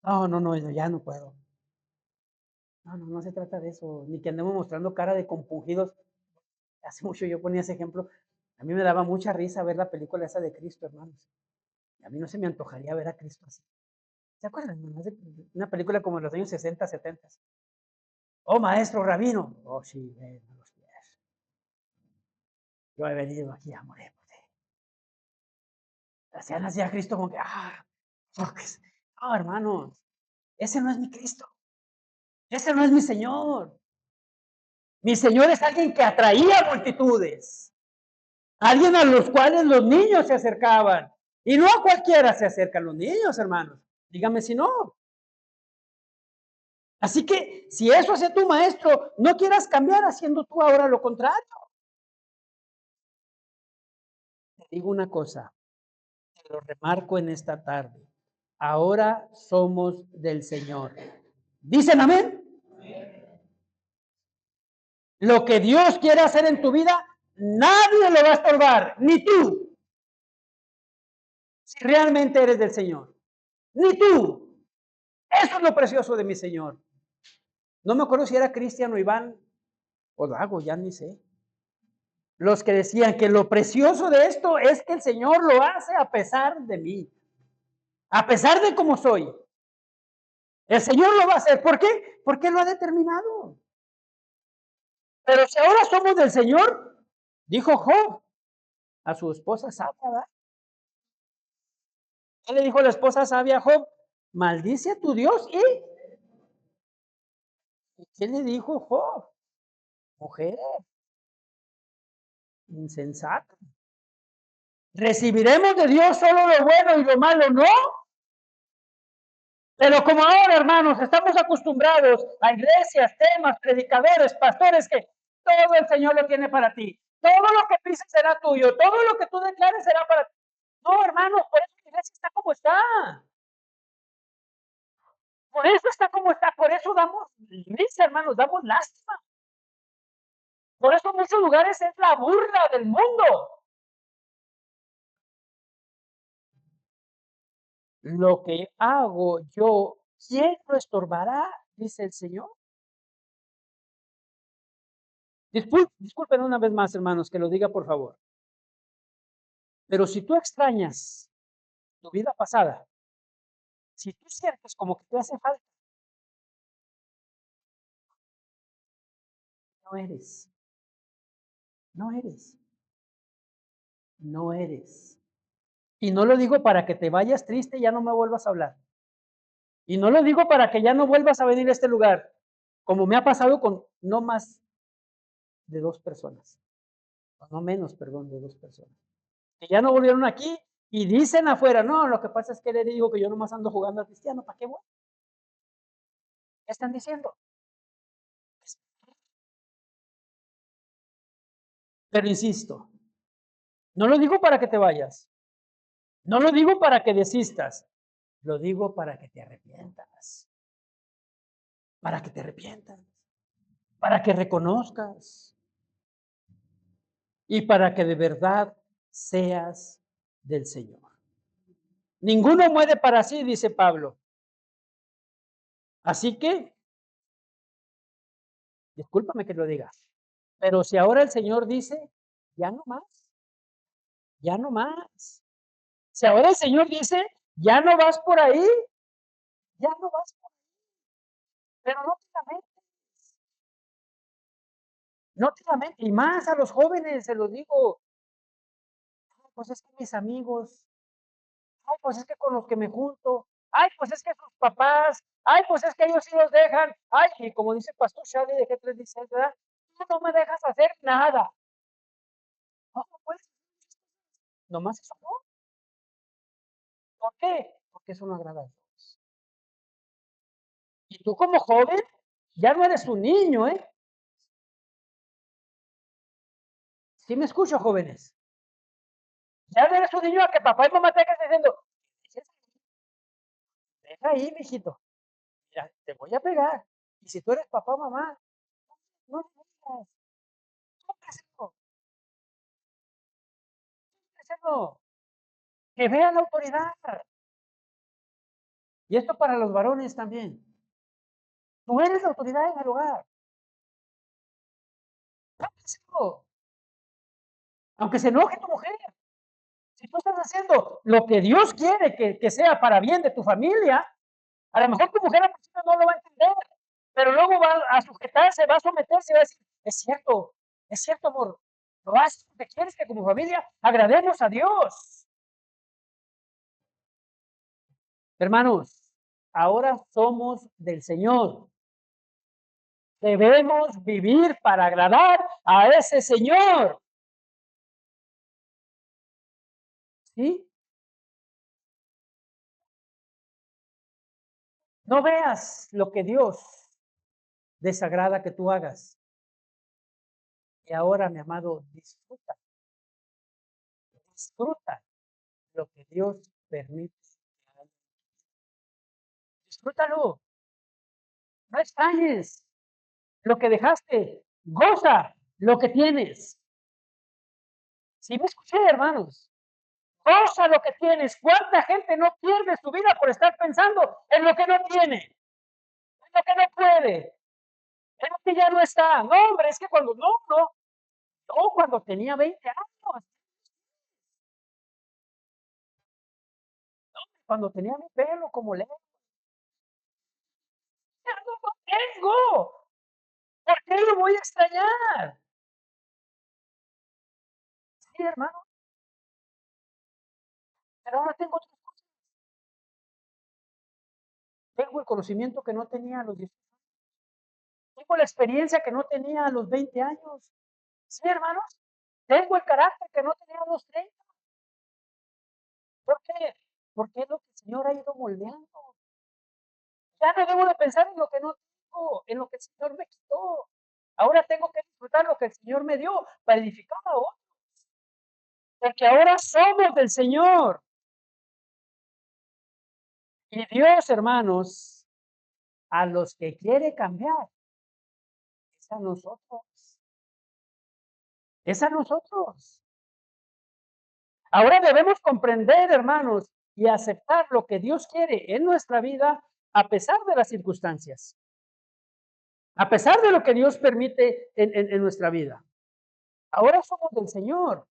No, no, no, ya no puedo. No, no, no se trata de eso, ni que andemos mostrando cara de compungidos. Hace mucho yo ponía ese ejemplo. A mí me daba mucha risa ver la película esa de Cristo, hermanos. Y a mí no se me antojaría ver a Cristo así. ¿Se acuerdan? Una película como de los años 60, 70. Oh, maestro, rabino. Oh, sí, ven a los pies. Yo he venido aquí a morir por ti. Hacían así a Cristo como que, no, hermanos, ese no es mi Cristo. Ese no es mi Señor. Mi Señor es alguien que atraía multitudes. Alguien a los cuales los niños se acercaban. Y no a cualquiera se acercan los niños, hermanos. Dígame si no. Así que si eso hace tu maestro, no quieras cambiar haciendo tú ahora lo contrario. Te digo una cosa, te lo remarco en esta tarde. Ahora somos del Señor. ¿Dicen amén? Lo que Dios quiere hacer en tu vida, nadie lo va a estorbar, ni tú, si realmente eres del Señor. Ni tú. Eso es lo precioso de mi Señor. No me acuerdo si era Cristian o Iván o Dago, ya ni sé. Los que decían que lo precioso de esto es que el Señor lo hace a pesar de mí, a pesar de cómo soy. El Señor lo va a hacer. ¿Por qué? Porque lo ha determinado. Pero si ahora somos del Señor, dijo Job a su esposa sabia, ¿qué le dijo la esposa sabia a Job? Maldice a tu Dios ¿y qué le dijo Job? Mujer insensata. ¿Recibiremos de Dios solo lo bueno y lo malo no? Pero como ahora, hermanos, estamos acostumbrados a iglesias, temas, predicadores, pastores, que todo el Señor lo tiene para ti. Todo lo que pises será tuyo. Todo lo que tú declares será para ti. No, hermanos, por eso la iglesia está como está. Por eso está como está. Por eso damos risa, hermanos, damos lástima. Por eso en muchos lugares es la burla del mundo. Lo que hago yo, ¿quién lo estorbará? Dice el Señor. Disculpen una vez más, hermanos, que lo diga por favor. Pero si tú extrañas tu vida pasada, si tú sientes como que te hace falta, no eres, no eres, no eres. Y no lo digo para que te vayas triste y ya no me vuelvas a hablar. Y no lo digo para que ya no vuelvas a venir a este lugar, como me ha pasado con no más de 2 personas, o no menos, perdón, de 2 personas, que ya no volvieron aquí y dicen afuera, no, lo que pasa es que le digo que yo nomás ando jugando al cristiano, ¿para qué voy? ¿Qué están diciendo? Pero insisto, no lo digo para que te vayas, no lo digo para que desistas, lo digo para que te arrepientas, para que te arrepientas, para que reconozcas y para que de verdad seas del Señor. Ninguno muere para sí, dice Pablo. Así que, discúlpame que lo diga, pero si ahora el Señor dice, ya no más, ya no más. Si ahora el Señor dice, ya no vas por ahí, ya no vas por ahí, pero no te lamentes, no te lamentes. Y más a los jóvenes, se los digo, pues es que mis amigos, ay, pues es que con los que me junto, ay, pues es que sus papás, ay, pues es que ellos sí los dejan, ay, y como dice el pastor Charlie de G316, ¿verdad? Tú no me dejas hacer nada. No, no puedes, nomás eso no. ¿Por qué? Porque eso no agrada a Dios. Y tú como joven, ya no eres un niño, ¿eh? ¿Sí me escucho, jóvenes? Ya no eres un niño a que papá y mamá te estén diciendo, deja ahí, mijito, mira, te voy a pegar. Y si tú eres papá o mamá, no le digas, no hagas eso. gobierno, que vea la autoridad. Y esto para los varones también. Tú eres la autoridad en el hogar. Hágaselo. Aunque se enoje tu mujer. Si tú estás haciendo lo que Dios quiere que sea para bien de tu familia, a lo mejor tu mujer al principio no lo va a entender, pero luego va a sujetarse, va a someterse y va a decir, es cierto, amor, lo haces porque quieres que como familia agrademos a Dios. Hermanos, ahora somos del Señor. Debemos vivir para agradar a ese Señor. ¿Sí? No veas lo que Dios desagrada que tú hagas. Y ahora, mi amado, disfruta lo que Dios permite que hagas. Disfrútalo. No extrañes lo que dejaste. Goza lo que tienes. ¿Sí me escuché, hermanos? Goza lo que tienes. ¿Cuánta gente no pierde su vida por estar pensando en lo que no tiene? En lo que no puede. En lo que ya no está. No, hombre, es que cuando tenía 20 años, cuando tenía mi pelo como lejos, ya no lo tengo. ¿Por qué lo voy a extrañar? Sí, hermano, pero ahora tengo otras cosas. Tengo el conocimiento que no tenía a los 18. Tengo la experiencia que no tenía a los 20 años. Sí, hermanos, tengo el carácter que no tenía a los 30. ¿Por qué? Porque es lo que el Señor ha ido moldeando. Ya no debo de pensar en lo que no tengo, en lo que el Señor me quitó. Ahora tengo que disfrutar lo que el Señor me dio para edificar a otros. Porque ahora somos del Señor. Y Dios, hermanos, a los que quiere cambiar, es a nosotros. Es a nosotros. Ahora debemos comprender, hermanos, y aceptar lo que Dios quiere en nuestra vida a pesar de las circunstancias, a pesar de lo que Dios permite en nuestra vida. Ahora somos del Señor.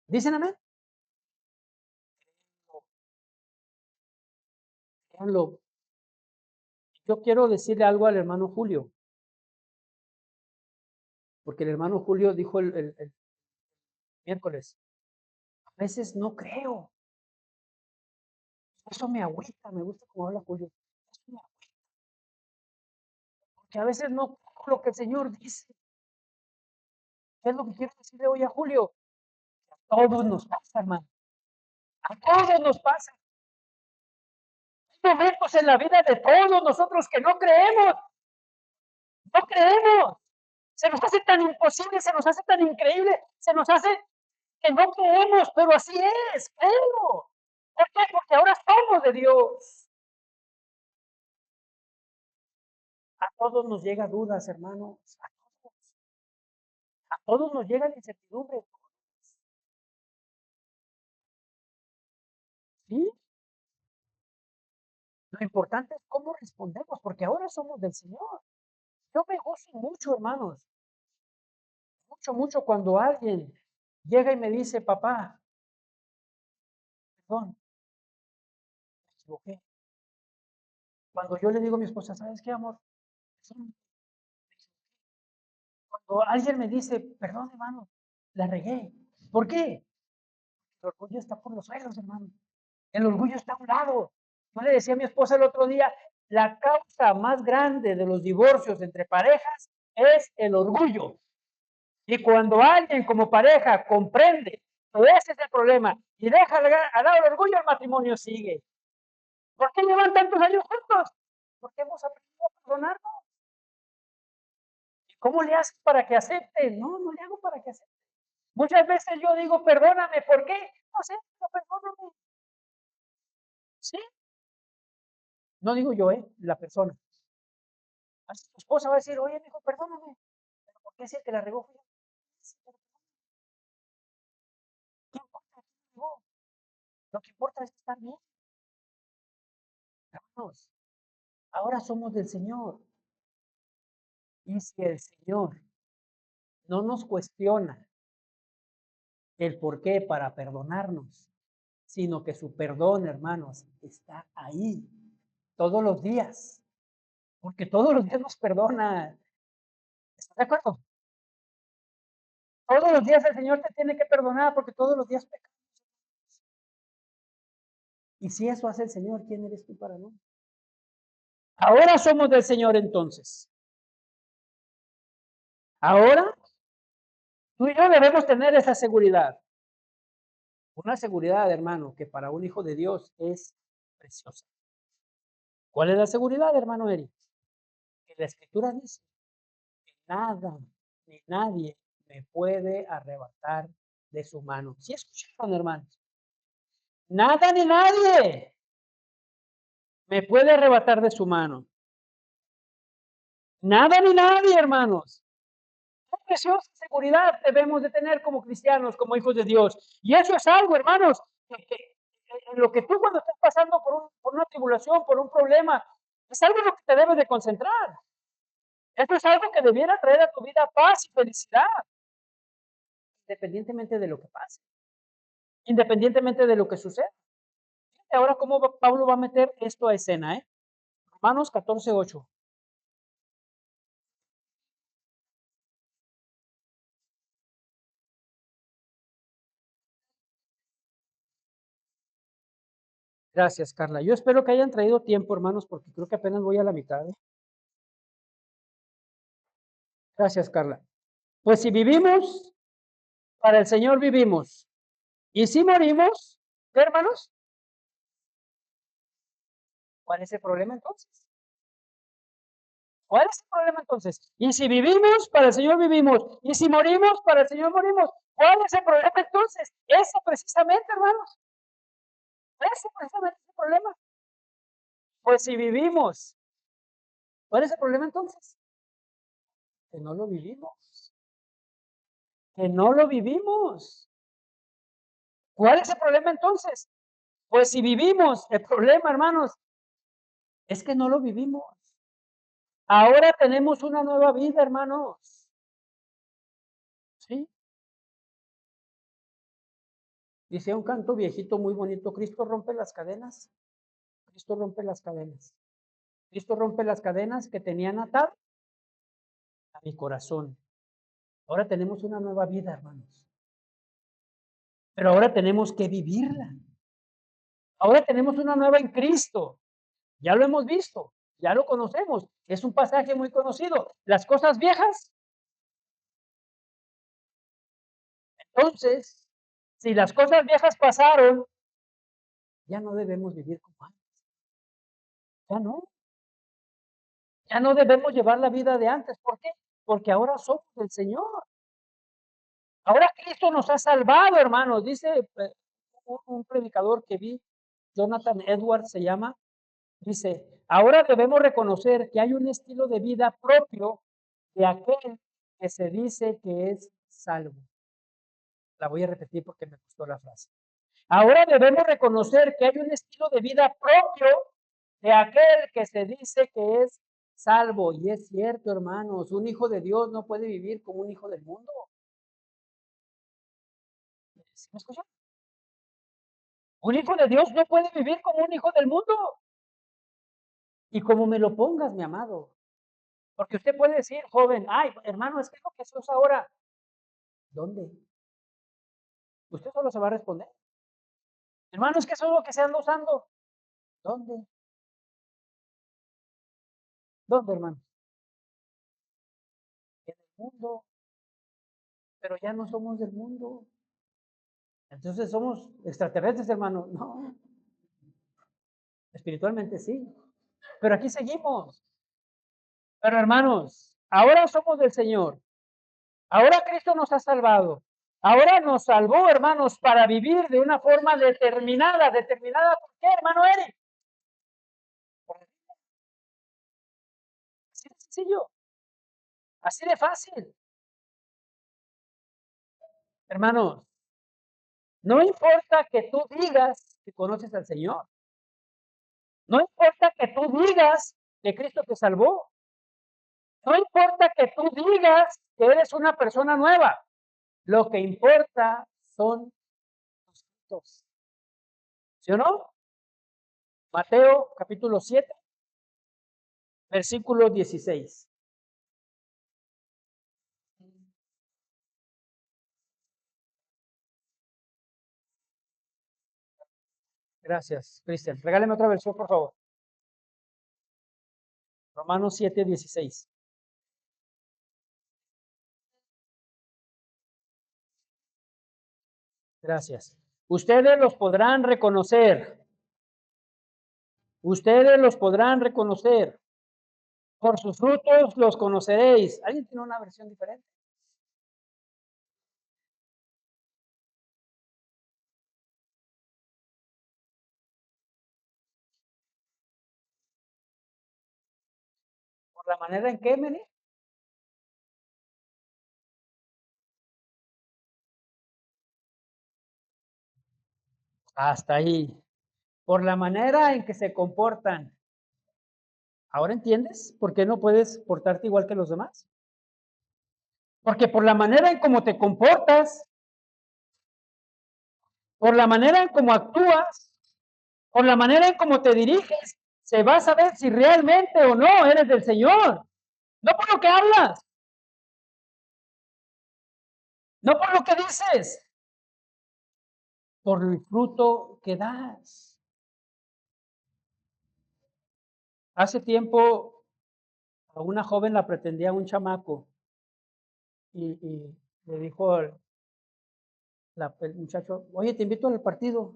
¿Dicen amén? Créanlo. Yo quiero decirle algo al hermano Julio, porque el hermano Julio dijo el miércoles, a veces no creo. Eso me agüita, me gusta cómo habla Julio. Eso me agüita, porque a veces no creo lo que el Señor dice. ¿Qué es lo que quiero decirle hoy a Julio? A todos nos pasa, hermano. A todos nos pasa. Hay momentos en la vida de todos nosotros que no creemos. No creemos. Se nos hace tan imposible, se nos hace tan increíble, se nos hace que no creemos, pero así es, créelo. ¿Por qué? Porque ahora somos de Dios. A todos nos llega dudas, hermanos. A todos nos llega la incertidumbre. ¿Sí? Lo importante es cómo respondemos, porque ahora somos del Señor. Yo me gozo mucho, hermanos, mucho, mucho cuando alguien llega y me dice, papá, perdón, me equivoqué. Cuando yo le digo a mi esposa, ¿sabes qué, amor? Perdón, cuando alguien me dice, perdón, hermano, la regué. ¿Por qué? El orgullo está por los suelos, hermano. El orgullo está a un lado. Yo le decía a mi esposa el otro día, la causa más grande de los divorcios entre parejas es el orgullo. Y cuando alguien como pareja comprende que ese es el problema y deja al lado el orgullo, el matrimonio sigue. ¿Por qué llevan tantos años juntos? Porque hemos aprendido a perdonarnos. ¿Cómo le haces para que acepte? No, no le hago para que acepte. Muchas veces yo digo, perdóname, ¿por qué? No sé, pero perdóname. ¿Sí? No digo yo, la persona. Así tu esposa va a decir, oye, hijo, perdóname. ¿Pero por qué es el que la regó? Lo que importa es estar bien. Hermanos, ahora somos del Señor. Y si el Señor no nos cuestiona el por qué para perdonarnos, sino que su perdón, hermanos, está ahí todos los días, porque todos los días nos perdona. ¿Estás de acuerdo? Todos los días el Señor te tiene que perdonar porque todos los días pecamos. Y si eso hace el Señor, ¿quién eres tú para no? Ahora somos del Señor entonces. Ahora tú y yo debemos tener esa seguridad. Una seguridad, hermano, que para un hijo de Dios es preciosa. ¿Cuál es la seguridad, hermano Eric? Que la Escritura dice que nada ni nadie me puede arrebatar de su mano. ¿Sí escucharon, hermanos? Nada ni nadie me puede arrebatar de su mano. Nada ni nadie, hermanos. Qué preciosa seguridad debemos de tener como cristianos, como hijos de Dios. Y eso es algo, hermanos, en lo que tú cuando estás pasando por una tribulación, por un problema, es algo en lo que te debes de concentrar. Esto es algo que debiera traer a tu vida paz y felicidad, independientemente de lo que pase, independientemente de lo que suceda. Fíjate ahora cómo Pablo va a meter esto a escena, ¿eh? Romanos 14:8. Gracias, Carla. Yo espero que hayan traído tiempo, hermanos, porque creo que apenas voy a la mitad, ¿eh? Gracias, Carla. Pues si vivimos, para el Señor vivimos. Y si morimos, ¿qué, hermanos? ¿Cuál es el problema entonces? ¿Cuál es el problema entonces? Y si vivimos, para el Señor vivimos. Y si morimos, para el Señor morimos. ¿Cuál es el problema entonces? Ese precisamente, hermanos. Ese precisamente es el problema. Pues si vivimos, ¿cuál es el problema entonces? Que no lo vivimos. Que no lo vivimos. ¿Cuál es el problema entonces? Pues si vivimos, el problema, hermanos, es que no lo vivimos. Ahora tenemos una nueva vida, hermanos. ¿Sí? Dice un canto viejito muy bonito, Cristo rompe las cadenas. Cristo rompe las cadenas. Cristo rompe las cadenas que tenían atado a mi corazón. Ahora tenemos una nueva vida, hermanos. Pero ahora tenemos que vivirla. Ahora tenemos una nueva en Cristo. Ya lo hemos visto, ya lo conocemos. Es un pasaje muy conocido. Las cosas viejas. Entonces, si las cosas viejas pasaron, ya no debemos vivir como antes. Ya no. Ya no debemos llevar la vida de antes. ¿Por qué? Porque ahora somos del Señor. Ahora Cristo nos ha salvado, hermanos. Dice un predicador que vi, Jonathan Edwards se llama, dice, ahora debemos reconocer que hay un estilo de vida propio de aquel que se dice que es salvo. La voy a repetir porque me gustó la frase. Ahora debemos reconocer que hay un estilo de vida propio de aquel que se dice que es salvo. Y es cierto, hermanos, un hijo de Dios no puede vivir como un hijo del mundo. ¿Sí me escuchan? Un hijo de Dios no puede vivir como un hijo del mundo. Y como me lo pongas, mi amado. Porque usted puede decir, joven, ay, hermano, es que es lo que se usa ahora. ¿Dónde? Usted solo se va a responder. Hermano, es que eso es lo que se anda usando. ¿Dónde? ¿Dónde, hermano? En el mundo. Pero ya no somos del mundo. Entonces somos extraterrestres, hermano. No, espiritualmente sí. Pero aquí seguimos. Pero hermanos, ahora somos del Señor. Ahora Cristo nos ha salvado. Ahora nos salvó, hermanos, para vivir de una forma determinada. ¿Determinada por qué, hermano Eric? Así de sencillo. Así de fácil. Hermanos, no importa que tú digas si conoces al Señor. No importa que tú digas que Cristo te salvó. No importa que tú digas que eres una persona nueva. Lo que importa son los frutos. ¿Sí o no? Mateo capítulo 7, versículo 16. Gracias, Cristian. Regáleme otra versión, por favor. Romanos 7, 16. Gracias. Ustedes los podrán reconocer. Ustedes los podrán reconocer. Por sus frutos los conoceréis. ¿Alguien tiene una versión diferente? ¿Por la manera en que, Meni? Hasta ahí. Por la manera en que se comportan. ¿Ahora entiendes por qué no puedes portarte igual que los demás? Porque por la manera en cómo te comportas, por la manera en cómo actúas, por la manera en cómo te diriges, se va a saber si realmente o no eres del Señor. No por lo que hablas, no por lo que dices, por el fruto que das. Hace tiempo a una joven la pretendía un chamaco y le dijo el muchacho, oye, te invito al partido.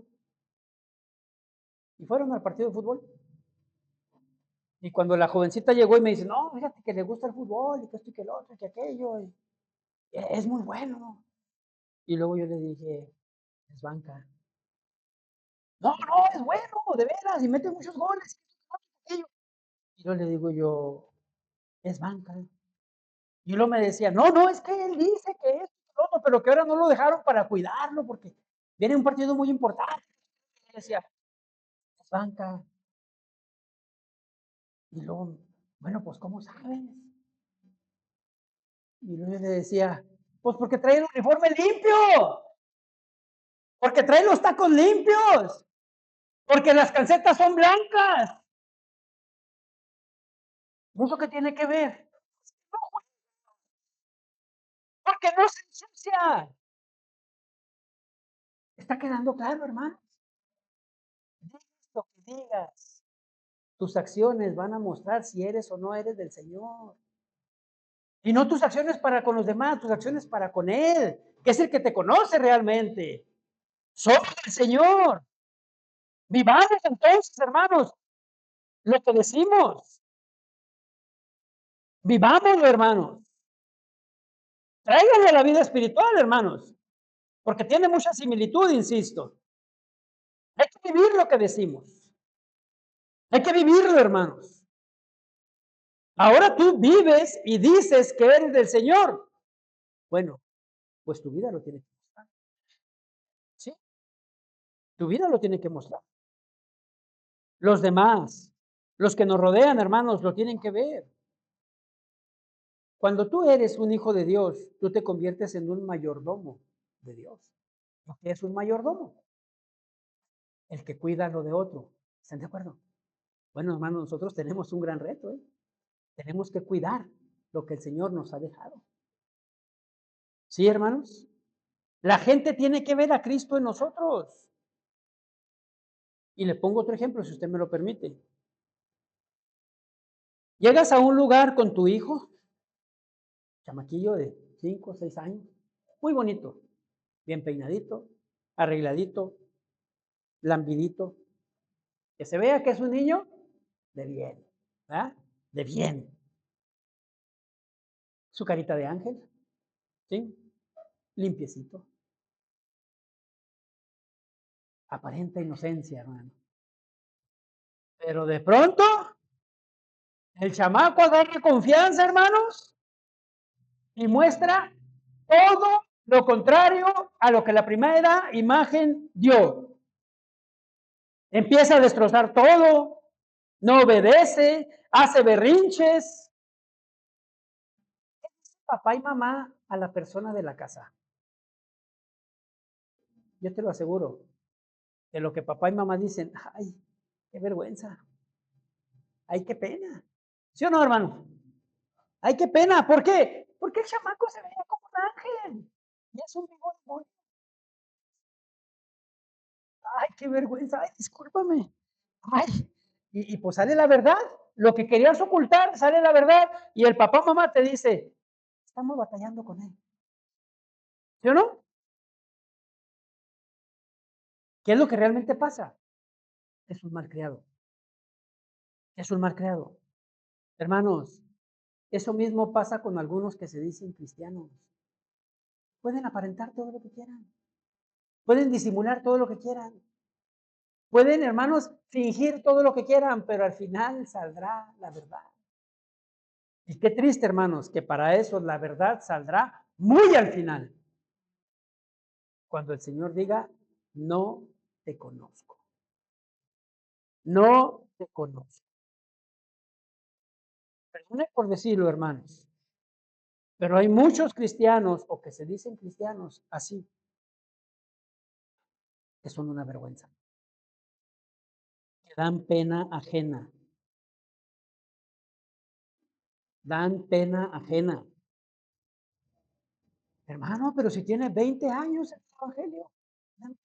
Y fueron al partido de fútbol. Y cuando la jovencita llegó y me dice, no, fíjate que le gusta el fútbol y que esto y que lo otro y que aquello, y es muy bueno. Y luego yo le dije, es banca. No, no, es bueno, de veras, y mete muchos goles. Y yo le digo yo, es banca. Y luego me decía, no, no, es que él dice que esto y lo otro, pero que ahora no lo dejaron para cuidarlo porque viene un partido muy importante. Y decía, es banca. Y luego, bueno, pues, ¿cómo sabes? Y luego yo le decía, pues porque trae el uniforme limpio, porque trae los tacos limpios, porque las calcetas son blancas. ¿Eso qué tiene que ver? No, porque no se ensucia. ¿Está quedando claro, hermanos? Digas lo que digas. Tus acciones van a mostrar si eres o no eres del Señor. Y no tus acciones para con los demás, tus acciones para con Él, que es el que te conoce realmente. Somos del Señor. Vivamos entonces, hermanos, lo que decimos. Vivámoslo, hermanos. Tráiganlo a la vida espiritual, hermanos, porque tiene mucha similitud, insisto. Hay que vivir lo que decimos. Hay que vivirlo, hermanos. Ahora tú vives y dices que eres del Señor. Bueno, pues tu vida lo tiene que mostrar. ¿Sí? Tu vida lo tiene que mostrar. Los demás, los que nos rodean, hermanos, lo tienen que ver. Cuando tú eres un hijo de Dios, tú te conviertes en un mayordomo de Dios. ¿Qué es un mayordomo? El que cuida lo de otro. ¿Están de acuerdo? Bueno, hermanos, nosotros tenemos un gran reto, ¿eh? Tenemos que cuidar lo que el Señor nos ha dejado. ¿Sí, hermanos? La gente tiene que ver a Cristo en nosotros. Y le pongo otro ejemplo, si usted me lo permite. Llegas a un lugar con tu hijo, chamaquillo de 5 o 6 años, muy bonito, bien peinadito, arregladito, lambidito, que se vea que es un niño de bien, ¿verdad? De bien. Su carita de ángel, ¿sí? Limpiecito. Aparenta inocencia, hermano. Pero de pronto, el chamaco agarra confianza, hermanos, y muestra todo lo contrario a lo que la primera imagen dio. Empieza a destrozar todo, no obedece, hace berrinches. Papá y mamá a la persona de la casa. Yo te lo aseguro, que lo que papá y mamá dicen, ay, qué vergüenza, ay, qué pena. ¿Sí o no, hermano? Ay, qué pena. ¿Por qué? Porque el chamaco se veía como un ángel. Y es un bigotón. Ay, qué vergüenza. Ay, discúlpame. Ay, y pues sale la verdad. Lo que querías ocultar, sale la verdad. Y el papá o mamá te dice, estamos batallando con él. ¿Sí o no? ¿Qué es lo que realmente pasa? Es un malcriado. Es un malcriado. Hermanos, eso mismo pasa con algunos que se dicen cristianos. Pueden aparentar todo lo que quieran. Pueden disimular todo lo que quieran. Pueden, hermanos, fingir todo lo que quieran, pero al final saldrá la verdad. Y qué triste, hermanos, que para eso la verdad saldrá muy al final. Cuando el Señor diga, no te conozco. No te conozco. Perdone por decirlo, hermanos, pero hay muchos cristianos o que se dicen cristianos así, que son una vergüenza, que dan pena ajena. Dan pena ajena. Hermano, pero si tiene 20 años el Evangelio, dan,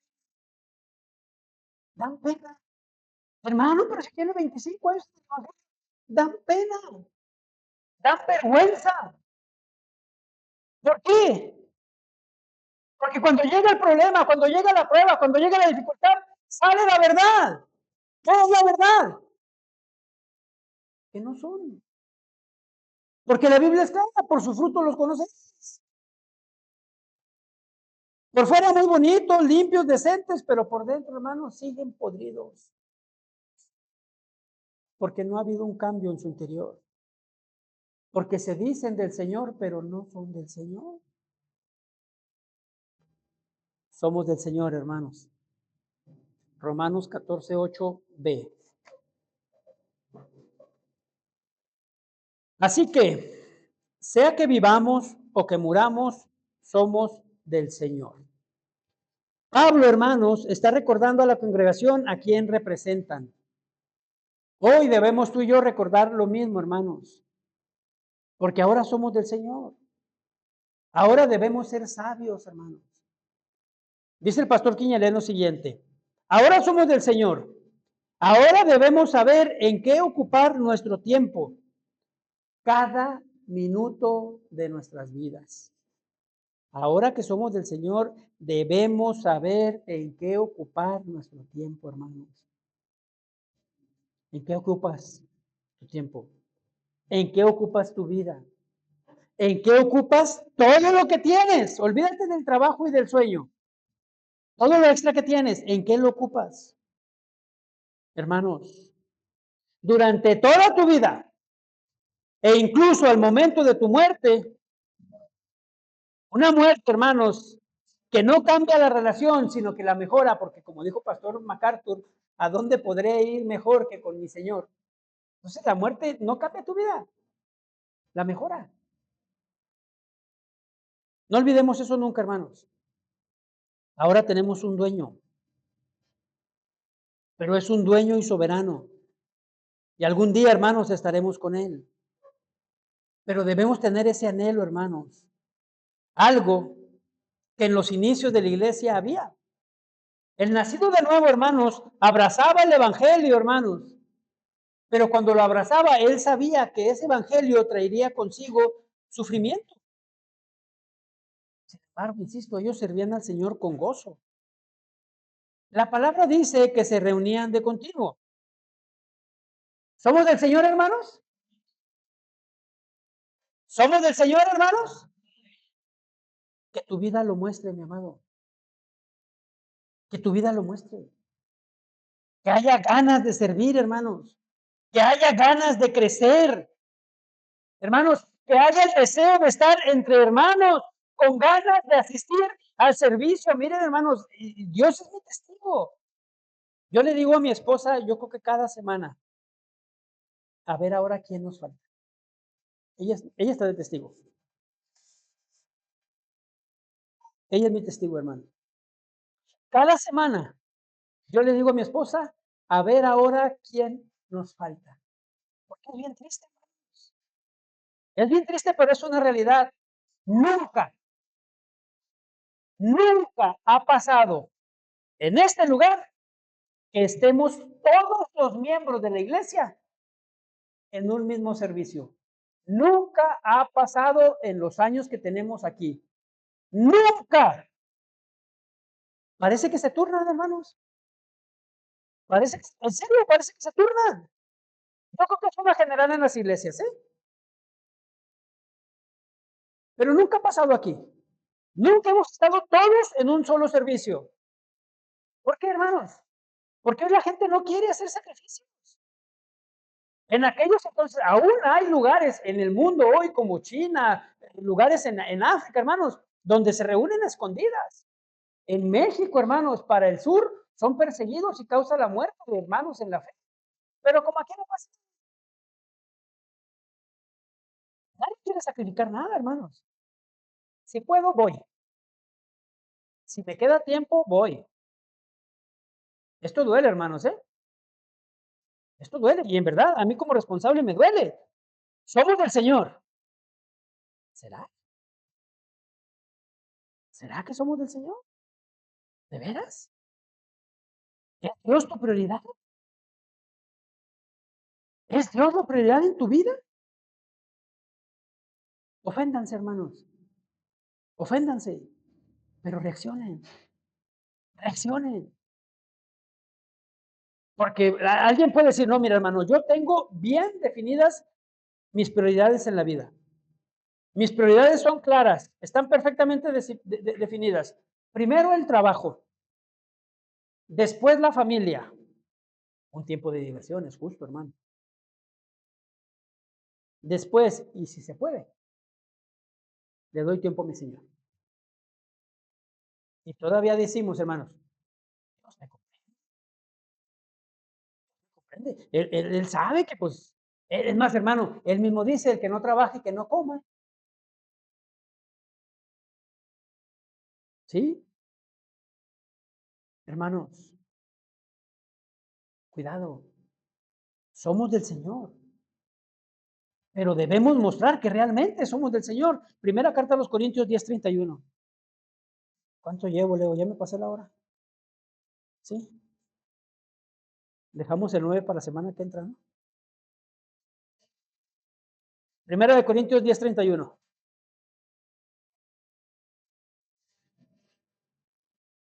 dan pena. Hermano, pero si tiene 25 años el Evangelio, dan pena, dan vergüenza. ¿Por qué? Porque cuando llega el problema, cuando llega la prueba, cuando llega la dificultad, sale la verdad. ¿Qué es la verdad? Que no son. Porque la Biblia es clara, por su fruto los conocéis. Por fuera muy bonitos, limpios, decentes, pero por dentro, hermanos, siguen podridos. Porque no ha habido un cambio en su interior. Porque se dicen del Señor, pero no son del Señor. Somos del Señor, hermanos. Romanos 14:8b. Así que, sea que vivamos o que muramos, somos del Señor. Pablo, hermanos, está recordando a la congregación a quien representan. Hoy debemos tú y yo recordar lo mismo, hermanos, porque ahora somos del Señor. Ahora debemos ser sabios, hermanos. Dice el pastor Quiñalén lo siguiente: ahora somos del Señor. Ahora debemos saber en qué ocupar nuestro tiempo, cada minuto de nuestras vidas. Ahora que somos del Señor, debemos saber en qué ocupar nuestro tiempo, hermanos. ¿En qué ocupas tu tiempo? ¿En qué ocupas tu vida? ¿En qué ocupas todo lo que tienes? Olvídate del trabajo y del sueño. Todo lo extra que tienes, ¿en qué lo ocupas? Hermanos, durante toda tu vida e incluso al momento de tu muerte, una muerte, hermanos, que no cambia la relación, sino que la mejora, porque como dijo Pastor MacArthur, ¿a dónde podré ir mejor que con mi Señor? Entonces la muerte no cambia tu vida, la mejora. No olvidemos eso nunca, hermanos. Ahora tenemos un dueño, pero es un dueño y soberano. Y algún día, hermanos, estaremos con él. Pero debemos tener ese anhelo, hermanos. Algo que en los inicios de la iglesia había. El nacido de nuevo, hermanos, abrazaba el evangelio, hermanos. Pero cuando lo abrazaba, él sabía que ese evangelio traería consigo sufrimiento. Sin embargo, insisto, ellos servían al Señor con gozo. La palabra dice que se reunían de continuo. ¿Somos del Señor, hermanos? ¿Somos del Señor, hermanos? Que tu vida lo muestre, mi amado. Que tu vida lo muestre. Que haya ganas de servir, hermanos. Que haya ganas de crecer. Hermanos, que haya el deseo de estar entre hermanos, con ganas de asistir al servicio. Miren, hermanos, Dios es mi testigo. Yo le digo a mi esposa, yo creo que cada semana, a ver ahora quién nos falta. Ella está de testigo. Ella es mi testigo, hermano. Cada semana yo le digo a mi esposa, a ver ahora quién nos falta. Porque es bien triste, hermanos. Es bien triste, pero es una realidad. Nunca, nunca ha pasado en este lugar que estemos todos los miembros de la iglesia en un mismo servicio. Nunca ha pasado en los años que tenemos aquí. Nunca. Parece que se turnan, hermanos. Parece que, en serio, parece que se turnan. Yo creo que es una general en las iglesias, ¿eh? Pero nunca ha pasado aquí. Nunca hemos estado todos en un solo servicio. ¿Por qué, hermanos? Porque hoy la gente no quiere hacer sacrificios. En aquellos entonces, aún hay lugares en el mundo hoy como China, lugares en África, hermanos, donde se reúnen a escondidas. En México, hermanos, para el sur, son perseguidos y causa la muerte de hermanos en la fe. Pero como aquí no pasa, nadie quiere sacrificar nada, hermanos. Si puedo, voy. Si me queda tiempo, voy. Esto duele, hermanos, ¿eh? Esto duele. Y en verdad, a mí como responsable me duele. Somos del Señor. ¿Será? ¿Será que somos del Señor? ¿De veras? ¿Es Dios tu prioridad? ¿Es Dios la prioridad en tu vida? Oféndanse, hermanos. Oféndanse. Pero reaccionen. Reaccionen. Porque alguien puede decir, no, mira, hermano, yo tengo bien definidas mis prioridades en la vida. Mis prioridades son claras, están perfectamente definidas. Primero el trabajo, después la familia. Un tiempo de diversión, es justo, hermano. Después, y si se puede, le doy tiempo a mi Señor. Y todavía decimos, hermanos, Dios me comprende. Él sabe que, pues, es más, hermano, él mismo dice, el que no trabaje, que no coma. ¿Sí? Hermanos, cuidado, somos del Señor, pero debemos mostrar que realmente somos del Señor. Primera carta a los Corintios 10:31. ¿Cuánto llevo, Leo? ¿Ya me pasé la hora? ¿Sí? Dejamos el 9 para la semana que entra, ¿no? Primera de Corintios 10:31.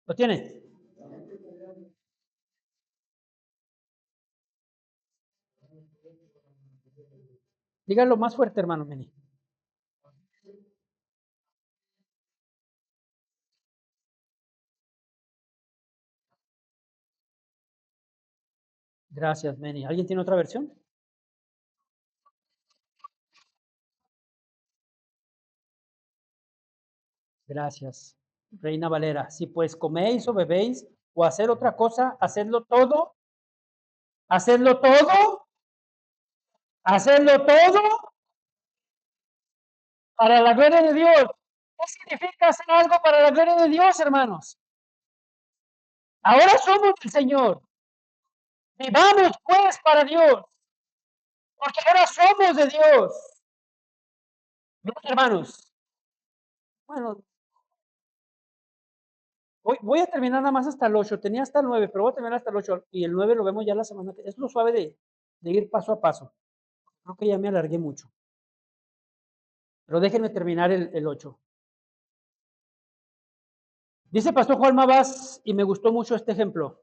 ¿Lo tiene? Dígalo más fuerte, hermano Meni. Gracias, Meni. ¿Alguien tiene otra versión? Gracias. Reina Valera. Si pues coméis o bebéis o hacer otra cosa, hacedlo todo, hacedlo todo para la gloria de Dios. ¿Qué significa hacer algo para la gloria de Dios, hermanos? Ahora somos del Señor. Vivamos pues para Dios, porque ahora somos de Dios. Bien, hermanos. Bueno, voy a terminar nada más hasta el 8. Tenía hasta el 9, pero voy a terminar hasta el 8. Y el 9 lo vemos ya la semana que... Es lo suave de ir paso a paso. Creo que ya me alargué mucho. Pero déjenme terminar el 8. Dice Pastor Juan Mabás, y me gustó mucho este ejemplo.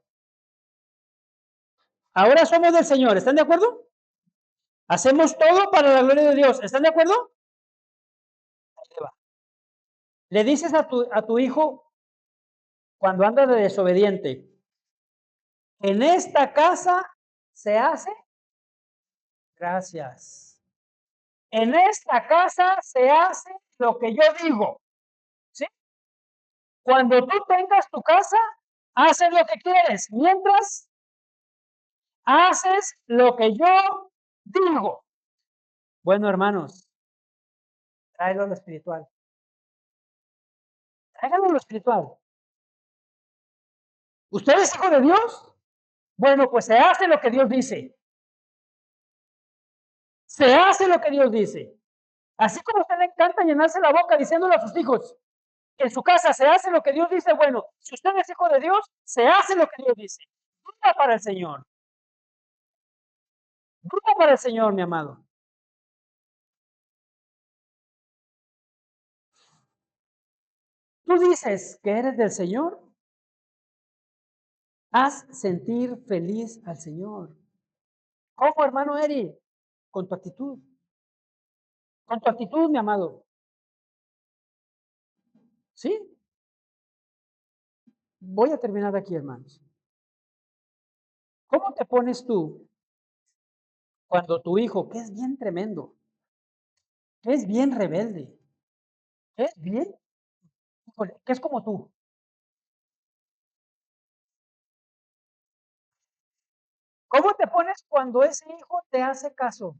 Ahora somos del Señor, ¿están de acuerdo? Hacemos todo para la gloria de Dios, ¿están de acuerdo? Le dices a tu hijo, cuando anda de desobediente, en esta casa se hace, gracias. En esta casa se hace lo que yo digo, ¿sí? Cuando tú tengas tu casa, haces lo que quieres, mientras haces lo que yo digo. Bueno, hermanos, tráelo a lo espiritual. Tráigalo a lo espiritual. ¿Usted es hijo de Dios? Bueno, pues se hace lo que Dios dice. Se hace lo que Dios dice. Así como a usted le encanta llenarse la boca diciéndole a sus hijos, en su casa se hace lo que Dios dice, bueno, si usted es hijo de Dios, se hace lo que Dios dice. Viva para el Señor. Viva para el Señor, mi amado. Tú dices que eres del Señor. Haz sentir feliz al Señor. ¿Cómo, hermano Eri? Con tu actitud. Con tu actitud, mi amado. ¿Sí? Voy a terminar aquí, hermanos. ¿Cómo te pones tú cuando tu hijo, que es bien tremendo, que es bien rebelde, que es bien, híjole, que es como tú? ¿Cómo te pones cuando ese hijo te hace caso,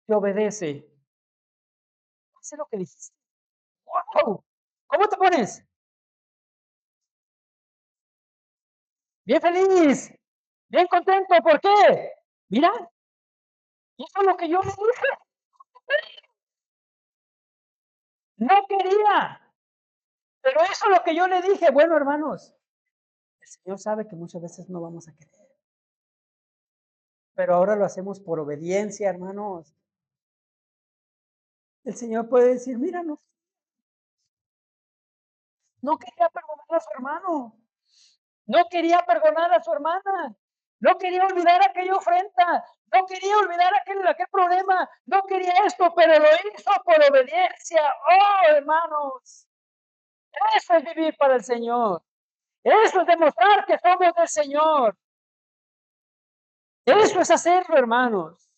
te obedece, hace lo que dijiste? ¡Wow! ¿Cómo te pones? Bien feliz, bien contento. ¿Por qué? Mira, hizo lo que yo le dije. No quería, pero hizo lo que yo le dije. Bueno, hermanos, el Señor sabe que muchas veces no vamos a querer, pero ahora lo hacemos por obediencia, hermanos. El Señor puede decir, mira, no quería perdonar a su hermano, no quería perdonar a su hermana, no quería olvidar aquella ofrenda, no quería olvidar aquel problema, no quería esto, pero lo hizo por obediencia. Oh, hermanos, eso es vivir para el Señor. Eso es demostrar que somos del Señor. Eso es hacerlo, hermanos.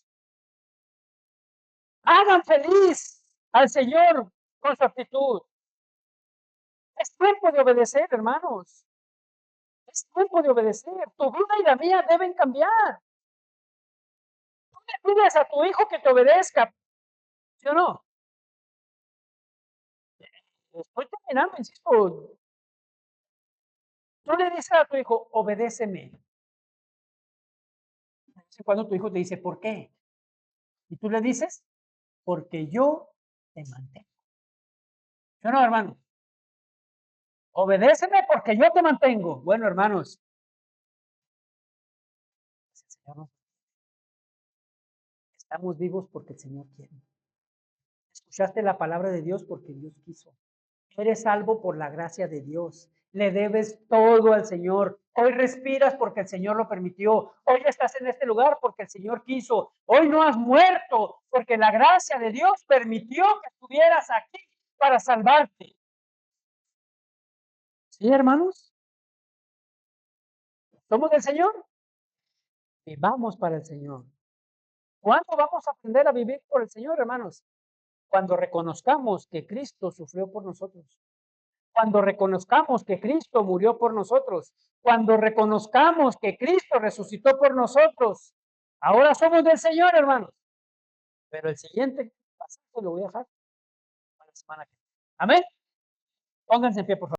Hagan feliz al Señor con su actitud. Es tiempo de obedecer, hermanos. Es tiempo de obedecer. Tu vida y la mía deben cambiar. Tú le pides a tu hijo que te obedezca, ¿sí o no? Estoy terminando, insisto. Tú le dices a tu hijo, obedéceme. De vez en cuando tu hijo te dice, ¿por qué? Y tú le dices, porque yo te mantengo. ¿Sí o no, hermano? Obedéceme porque yo te mantengo. Bueno, hermanos, el Señor nos estamos vivos porque el Señor quiere. Escuchaste la palabra de Dios porque Dios quiso. Eres salvo por la gracia de Dios. Le debes todo al Señor. Hoy respiras porque el Señor lo permitió. Hoy estás en este lugar porque el Señor quiso. Hoy no has muerto porque la gracia de Dios permitió que estuvieras aquí para salvarte. ¿Sí, hermanos? ¿Somos del Señor? Vivamos para el Señor. ¿Cuándo vamos a aprender a vivir por el Señor, hermanos? Cuando reconozcamos que Cristo sufrió por nosotros. Cuando reconozcamos que Cristo murió por nosotros, cuando reconozcamos que Cristo resucitó por nosotros, ahora somos del Señor, hermanos. Pero el siguiente pasaje lo voy a dejar para la semana que viene. Amén. Pónganse en pie, por favor.